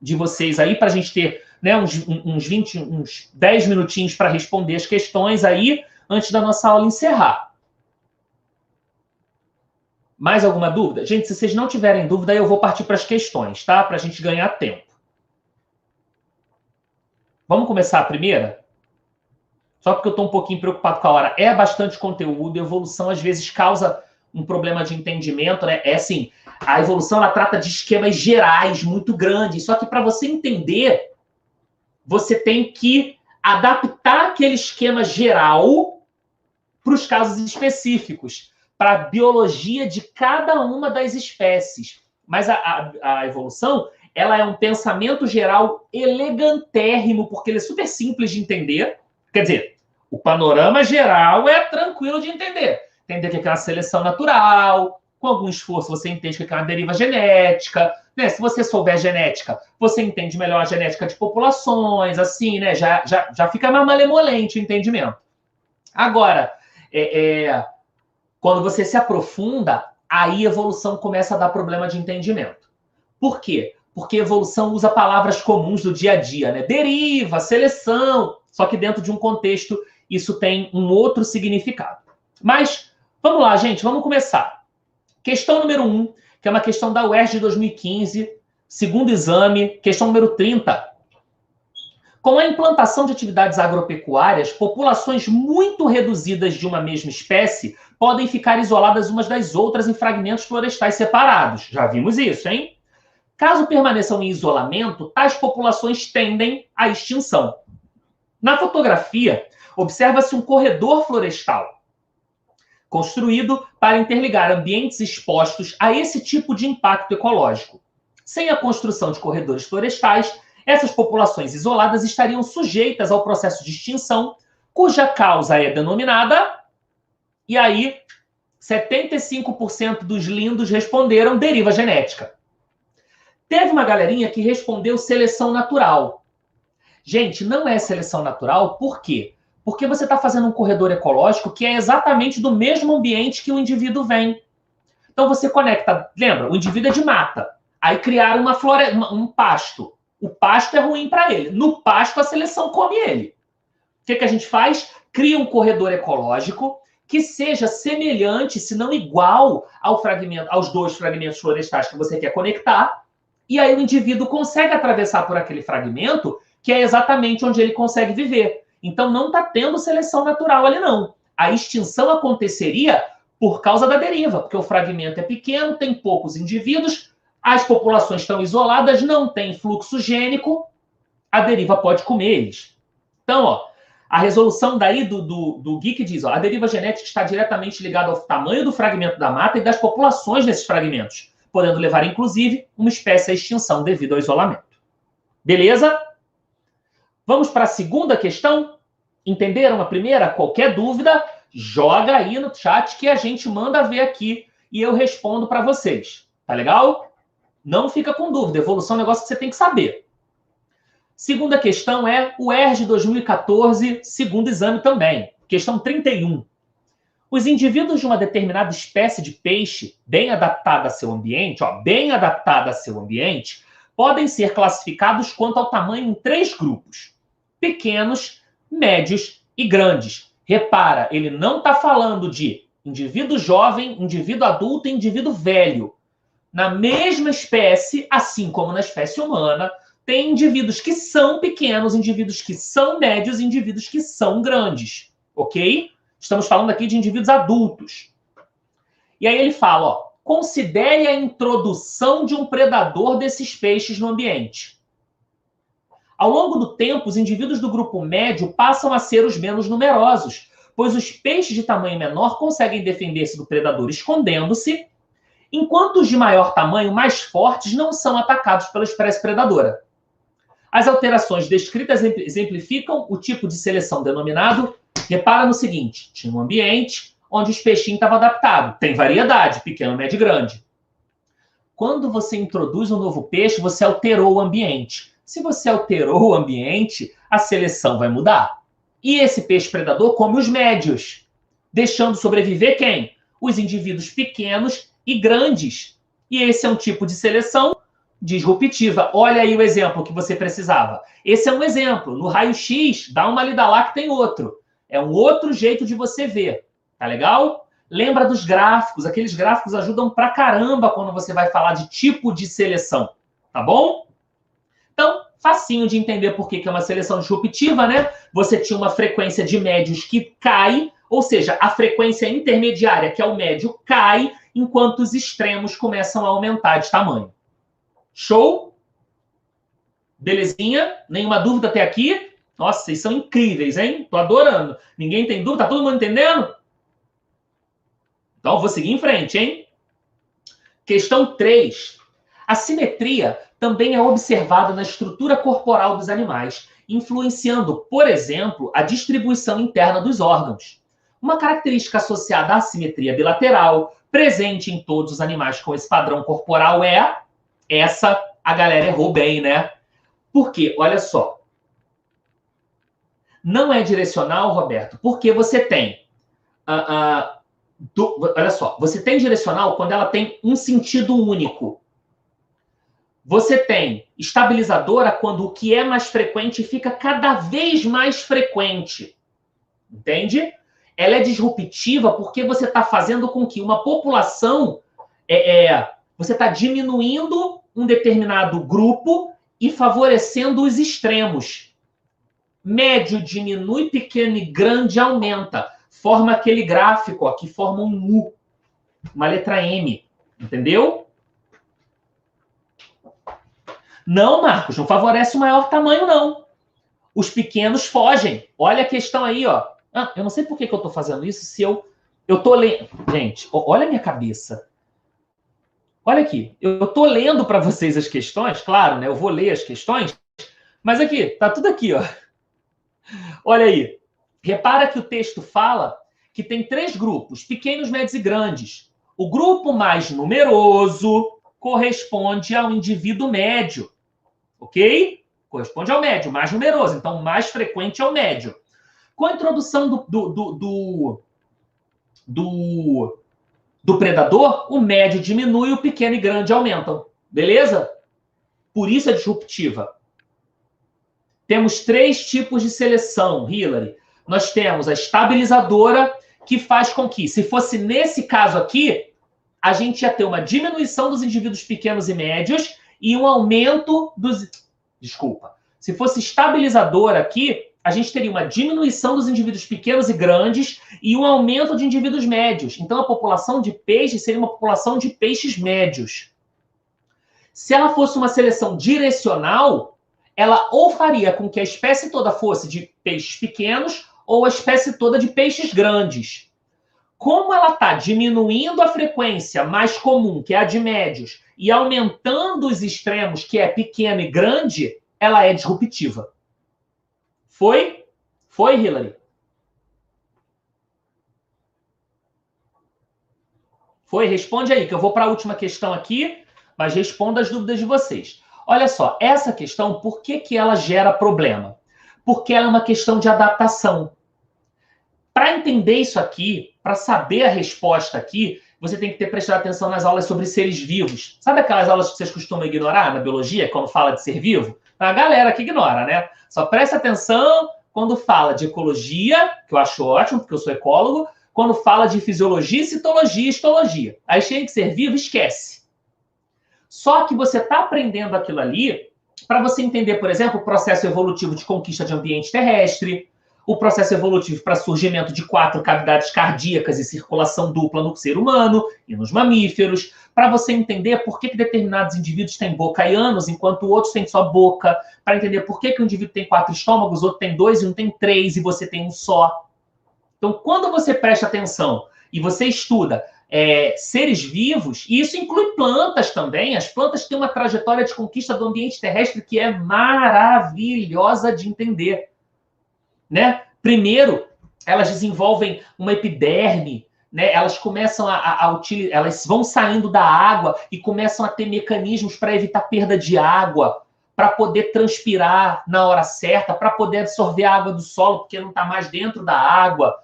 de vocês aí para a gente ter, né, uns 10 minutinhos para responder as questões aí antes da nossa aula encerrar. Mais alguma dúvida? Gente, se vocês não tiverem dúvida, eu vou partir para as questões, tá? Para a gente ganhar tempo. Vamos começar a primeira? Só porque eu estou um pouquinho preocupado com a hora. É bastante conteúdo, a evolução às vezes causa um problema de entendimento, né? É assim, a evolução ela trata de esquemas gerais muito grandes, só que para você entender, você tem que adaptar aquele esquema geral para os casos específicos, para a biologia de cada uma das espécies. Mas a evolução, ela é um pensamento geral elegantérrimo, porque ele é super simples de entender. Quer dizer, o panorama geral é tranquilo de entender. Entender que é uma seleção natural, com algum esforço você entende que é uma deriva genética, né? Se você souber genética, você entende melhor a genética de populações, assim, né? Já fica mais malemolente o entendimento. Agora, quando você se aprofunda, aí a evolução começa a dar problema de entendimento. Por quê? Porque a evolução usa palavras comuns do dia a dia, né? Deriva, seleção, só que dentro de um contexto isso tem um outro significado. Mas, vamos lá, gente, vamos começar. Questão número 1, que é uma questão da UERJ de 2015, segundo exame, questão número 30. Com a implantação de atividades agropecuárias, populações muito reduzidas de uma mesma espécie podem ficar isoladas umas das outras em fragmentos florestais separados. Já vimos isso, hein? Caso permaneçam em isolamento, tais populações tendem à extinção. Na fotografia, observa-se um corredor florestal, construído para interligar ambientes expostos a esse tipo de impacto ecológico. Sem a construção de corredores florestais, essas populações isoladas estariam sujeitas ao processo de extinção, cuja causa é denominada, e aí 75% dos lindos responderam deriva genética. Teve uma galerinha que respondeu seleção natural. Gente, não é seleção natural, por quê? Porque você está fazendo um corredor ecológico que é exatamente do mesmo ambiente que o indivíduo vem. Então você conecta, lembra, o indivíduo é de mata, aí criaram um pasto. O pasto é ruim para ele. No pasto, a seleção come ele. O que a gente faz? Cria um corredor ecológico que seja semelhante, se não igual, aos dois fragmentos florestais que você quer conectar. E aí o indivíduo consegue atravessar por aquele fragmento, que é exatamente onde ele consegue viver. Então não está tendo seleção natural ali, não. A extinção aconteceria por causa da deriva, porque o fragmento é pequeno, tem poucos indivíduos, as populações estão isoladas, não tem fluxo gênico, a deriva pode comer eles. Então, ó, a resolução daí do Geek diz, ó, a deriva genética está diretamente ligada ao tamanho do fragmento da mata e das populações desses fragmentos, podendo levar, inclusive, uma espécie à extinção devido ao isolamento. Beleza? Vamos para a segunda questão? Entenderam a primeira? Qualquer dúvida, joga aí no chat que a gente manda ver aqui e eu respondo para vocês. Tá legal? Não fica com dúvida. Evolução é um negócio que você tem que saber. Segunda questão é o UERJ 2014, segundo exame também. Questão 31. Os indivíduos de uma determinada espécie de peixe, bem adaptada a seu ambiente, podem ser classificados quanto ao tamanho em 3 grupos: pequenos, médios e grandes. Repara, ele não está falando de indivíduo jovem, indivíduo adulto e indivíduo velho. Na mesma espécie, assim como na espécie humana, tem indivíduos que são pequenos, indivíduos que são médios e indivíduos que são grandes. Ok? Estamos falando aqui de indivíduos adultos. E aí ele fala, ó, considere a introdução de um predador desses peixes no ambiente. Ao longo do tempo, os indivíduos do grupo médio passam a ser os menos numerosos, pois os peixes de tamanho menor conseguem defender-se do predador escondendo-se, enquanto os de maior tamanho, mais fortes, não são atacados pela espécie predadora. As alterações descritas exemplificam o tipo de seleção denominado. Repara no seguinte, tinha um ambiente onde os peixinhos estavam adaptados. Tem variedade, pequeno, médio e grande. Quando você introduz um novo peixe, você alterou o ambiente. Se você alterou o ambiente, a seleção vai mudar. E esse peixe predador come os médios, deixando sobreviver quem? Os indivíduos pequenos e grandes. E esse é um tipo de seleção disruptiva. Olha aí o exemplo que você precisava. Esse é um exemplo. No raio-x, dá uma lida lá que tem outro. É um outro jeito de você ver. Tá legal? Lembra dos gráficos. Aqueles gráficos ajudam pra caramba quando você vai falar de tipo de seleção. Tá bom? Então, facinho de entender por que é uma seleção disruptiva, né? Você tinha uma frequência de médios que cai, ou seja, a frequência intermediária, que é o médio, cai, enquanto os extremos começam a aumentar de tamanho. Show? Belezinha? Nenhuma dúvida até aqui? Nossa, vocês são incríveis, hein? Tô adorando. Ninguém tem dúvida? Tá todo mundo entendendo? Então, vou seguir em frente, hein? Questão 3. A simetria também é observada na estrutura corporal dos animais, influenciando, por exemplo, a distribuição interna dos órgãos. Uma característica associada à simetria bilateral, presente em todos os animais com esse padrão corporal, é essa, a galera errou bem, né? Por quê? Olha só. Não é direcional, Roberto, porque você tem... olha só, você tem direcional quando ela tem um sentido único. Você tem estabilizadora quando o que é mais frequente fica cada vez mais frequente. Entende? Ela é disruptiva porque você está fazendo com que uma população... Você está diminuindo um determinado grupo e favorecendo os extremos. Médio diminui, pequeno e grande aumenta. Forma aquele gráfico ó, que forma um U, uma letra M. Entendeu? Não, Marcos, não favorece o maior tamanho, não. Os pequenos fogem. Olha a questão aí, ó. Ah, eu não sei por que eu estou fazendo isso se eu tô lendo. Gente, olha a minha cabeça. Olha aqui, eu estou lendo para vocês as questões, claro, né? Eu vou ler as questões, mas aqui, tá tudo aqui, ó. Olha aí. Repara que o texto fala que tem 3 grupos, pequenos, médios e grandes. O grupo mais numeroso corresponde ao indivíduo médio, ok? Corresponde ao médio, mais numeroso. Então, o mais frequente é o médio. Com a introdução do predador, o médio diminui, o pequeno e grande aumentam. Beleza? Por isso é disruptiva. Temos 3 tipos de seleção, Hillary. Nós temos a estabilizadora, que faz com que, se fosse nesse caso aqui, a gente ia ter uma diminuição dos indivíduos pequenos e médios e um aumento dos... Desculpa. Se fosse estabilizadora aqui, a gente teria uma diminuição dos indivíduos pequenos e grandes e um aumento de indivíduos médios. Então, a população de peixes seria uma população de peixes médios. Se ela fosse uma seleção direcional, ela ou faria com que a espécie toda fosse de peixes pequenos ou a espécie toda de peixes grandes. Como ela está diminuindo a frequência mais comum, que é a de médios, e aumentando os extremos, que é pequeno e grande, ela é disruptiva. Foi? Foi, Hillary? Foi? Responde aí, que eu vou para a última questão aqui, mas responda as dúvidas de vocês. Olha só, essa questão, por que ela gera problema? Porque ela é uma questão de adaptação. Para entender isso aqui, para saber a resposta aqui, você tem que ter prestado atenção nas aulas sobre seres vivos. Sabe aquelas aulas que vocês costumam ignorar na biologia, quando fala de ser vivo? A galera que ignora, né? Só presta atenção quando fala de ecologia, que eu acho ótimo, porque eu sou ecólogo, quando fala de fisiologia, citologia e histologia. Aí chega de ser vivo, esquece. Só que você está aprendendo aquilo ali para você entender, por exemplo, o processo evolutivo de conquista de ambiente terrestre, o processo evolutivo para surgimento de 4 cavidades cardíacas e circulação dupla no ser humano e nos mamíferos, para você entender por que determinados indivíduos têm boca e ânus, enquanto outros têm só boca, para entender por que um indivíduo tem 4 estômagos, outro tem 2 e um tem 3 e você tem um só. Então, quando você presta atenção e você estuda seres vivos, e isso inclui plantas também, as plantas têm uma trajetória de conquista do ambiente terrestre que é maravilhosa de entender. Né? Primeiro, elas desenvolvem uma epiderme, né? Elas começam elas vão saindo da água e começam a ter mecanismos para evitar perda de água, para poder transpirar na hora certa, para poder absorver a água do solo, porque não está mais dentro da água.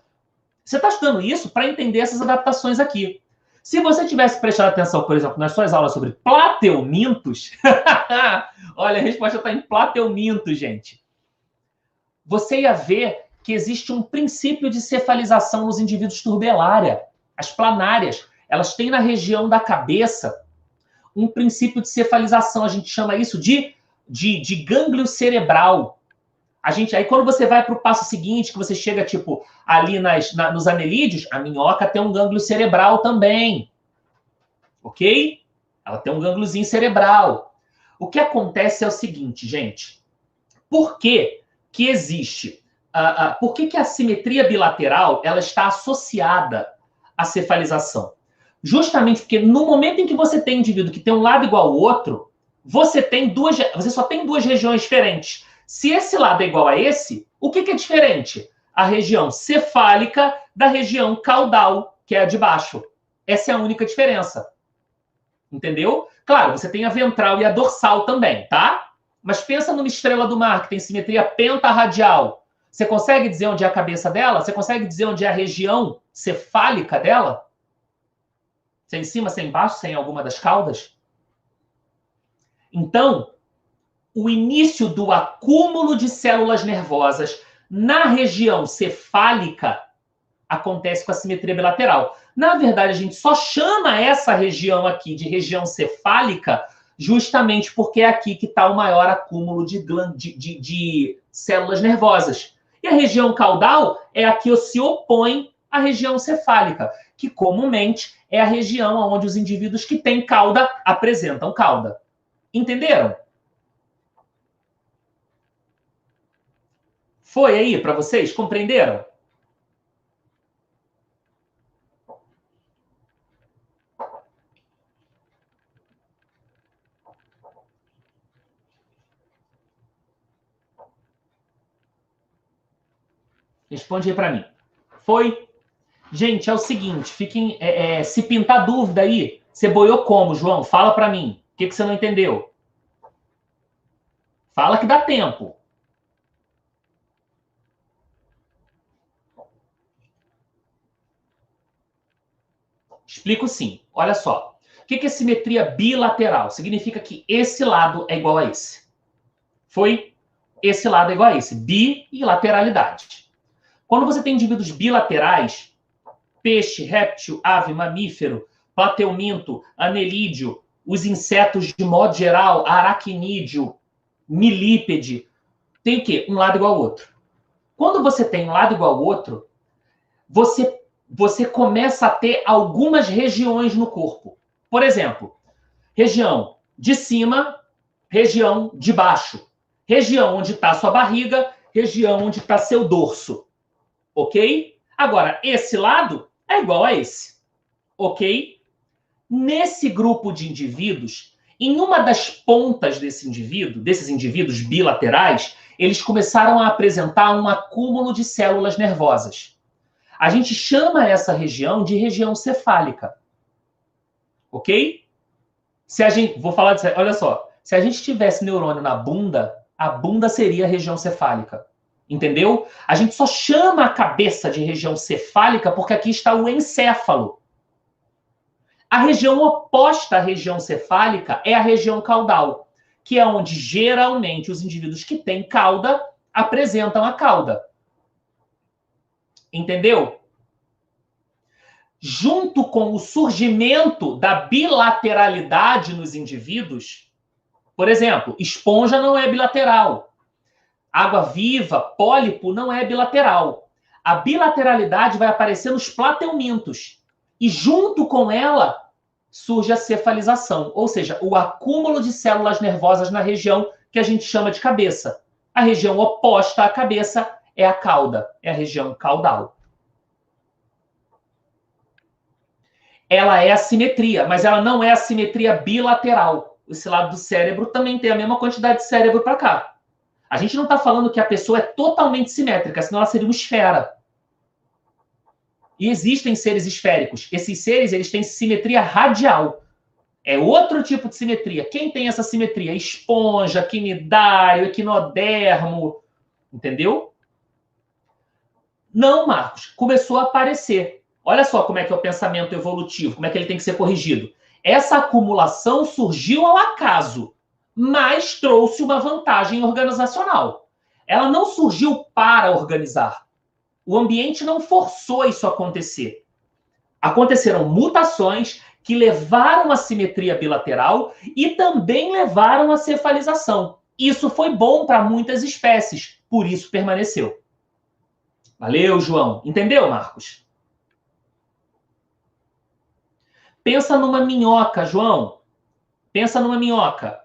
Você está estudando isso para entender essas adaptações aqui. Se você tivesse prestado atenção, por exemplo, nas suas aulas sobre plateumintos, olha, a resposta está em plateumintos, gente. Você ia ver que existe um princípio de cefalização nos indivíduos turbelária. As planárias, elas têm na região da cabeça um princípio de cefalização. A gente chama isso de gânglio cerebral. Aí quando você vai para o passo seguinte, que você chega tipo ali nos anelídeos, a minhoca tem um gânglio cerebral também. Ok? Ela tem um gângliozinho cerebral. O que acontece é o seguinte, gente. Por que existe? Por que a simetria bilateral ela está associada à cefalização? Justamente porque no momento em que você tem um indivíduo que tem um lado igual ao outro, você só tem 2 regiões diferentes. Se esse lado é igual a esse, o que é diferente? A região cefálica da região caudal, que é a de baixo. Essa é a única diferença. Entendeu? Claro, você tem a ventral e a dorsal também, tá? Mas pensa numa estrela do mar que tem simetria pentarradial. Você consegue dizer onde é a cabeça dela? Você consegue dizer onde é a região cefálica dela? Se é em cima, se é embaixo, se é em alguma das caudas? Então, o início do acúmulo de células nervosas na região cefálica acontece com a simetria bilateral. Na verdade, a gente só chama essa região aqui de região cefálica justamente porque é aqui que está o maior acúmulo de células nervosas. E a região caudal é a que se opõe à região cefálica, que comumente é a região onde os indivíduos que têm cauda apresentam cauda. Entenderam? Foi aí para vocês? Compreenderam? Responde aí para mim. Foi? Gente, é o seguinte, fiquem, se pintar dúvida aí, você boiou como, João? Fala para mim. O que você não entendeu? Fala que dá tempo. Explico sim. Olha só. O que é simetria bilateral? Significa que esse lado é igual a esse. Foi? Esse lado é igual a esse. Bi e lateralidade. Quando você tem indivíduos bilaterais, peixe, réptil, ave, mamífero, plateuminto, anelídeo, os insetos de modo geral, aracnídeo, milípede, tem o quê? Um lado igual ao outro. Quando você tem um lado igual ao outro, você começa a ter algumas regiões no corpo. Por exemplo, região de cima, região de baixo. Região onde está sua barriga, região onde está seu dorso. Ok? Agora, esse lado é igual a esse. Ok? Nesse grupo de indivíduos, em uma das pontas desses indivíduos bilaterais, eles começaram a apresentar um acúmulo de células nervosas. A gente chama essa região de região cefálica. Ok? Vou falar disso, olha só. Se a gente tivesse neurônio na bunda, a bunda seria a região cefálica. Entendeu? A gente só chama a cabeça de região cefálica porque aqui está o encéfalo. A região oposta à região cefálica é a região caudal, que é onde geralmente os indivíduos que têm cauda apresentam a cauda. Entendeu? Junto com o surgimento da bilateralidade nos indivíduos, por exemplo, esponja não é bilateral. Água-viva, pólipo, não é bilateral. A bilateralidade vai aparecer nos plateumintos. E junto com ela surge a cefalização, ou seja, o acúmulo de células nervosas na região que a gente chama de cabeça. A região oposta à cabeça é a cauda, é a região caudal. Ela é a simetria, mas ela não é a simetria bilateral. Esse lado do cérebro também tem a mesma quantidade de cérebro para cá. A gente não está falando que a pessoa é totalmente simétrica, senão ela seria uma esfera. E existem seres esféricos. Esses seres, eles têm simetria radial. É outro tipo de simetria. Quem tem essa simetria? Esponja, quinidário, equinodermo. Entendeu? Não, Marcos. Começou a aparecer. Olha só como é que é o pensamento evolutivo, como é que ele tem que ser corrigido. Essa acumulação surgiu ao acaso, mas trouxe uma vantagem organizacional. Ela não surgiu para organizar. O ambiente não forçou isso a acontecer. Aconteceram mutações que levaram à simetria bilateral e também levaram à cefalização. Isso foi bom para muitas espécies, por isso permaneceu. Valeu, João. Entendeu, Marcos? Pensa numa minhoca, João. Pensa numa minhoca.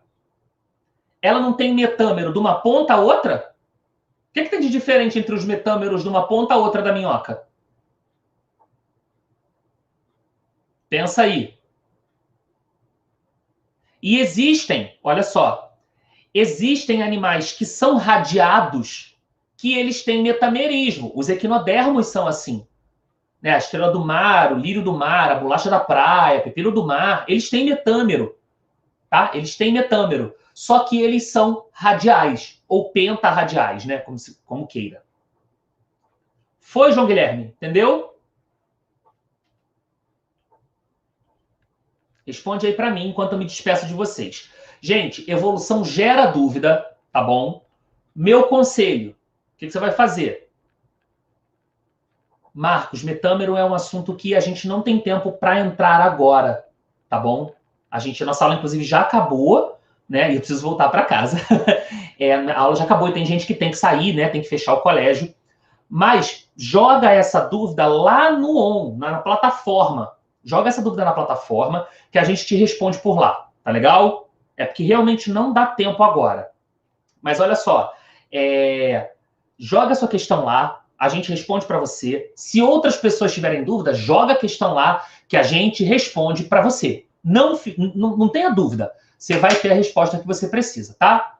Ela não tem metâmero de uma ponta a outra? O que tem de diferente entre os metâmeros de uma ponta a outra da minhoca? Pensa aí. E existem, olha só, existem animais que são radiados que eles têm metamerismo. Os equinodermos são assim. Né? A estrela do mar, o lírio do mar, a bolacha da praia, pepino do mar, eles têm metâmero. Tá? Eles têm metâmero. Só que eles são radiais, ou pentarradiais, né? Como queira. Foi, João Guilherme? Entendeu? Responde aí para mim enquanto eu me despeço de vocês. Gente, evolução gera dúvida, tá bom? Meu conselho, o que você vai fazer? Marcos, metâmero é um assunto que a gente não tem tempo para entrar agora, tá bom? A nossa aula, inclusive, já acabou, né? E eu preciso voltar para casa. A aula já acabou e tem gente que tem que sair, né? Tem que fechar o colégio. Mas joga essa dúvida lá no ON, na plataforma. Joga essa dúvida na plataforma que a gente te responde por lá, tá legal? É porque realmente não dá tempo agora. Mas olha só, joga a sua questão lá, a gente responde para você. Se outras pessoas tiverem dúvida, joga a questão lá que a gente responde para você. Não tenha dúvida, você vai ter a resposta que você precisa, tá?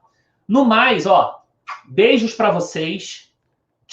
No mais, ó, beijos para vocês.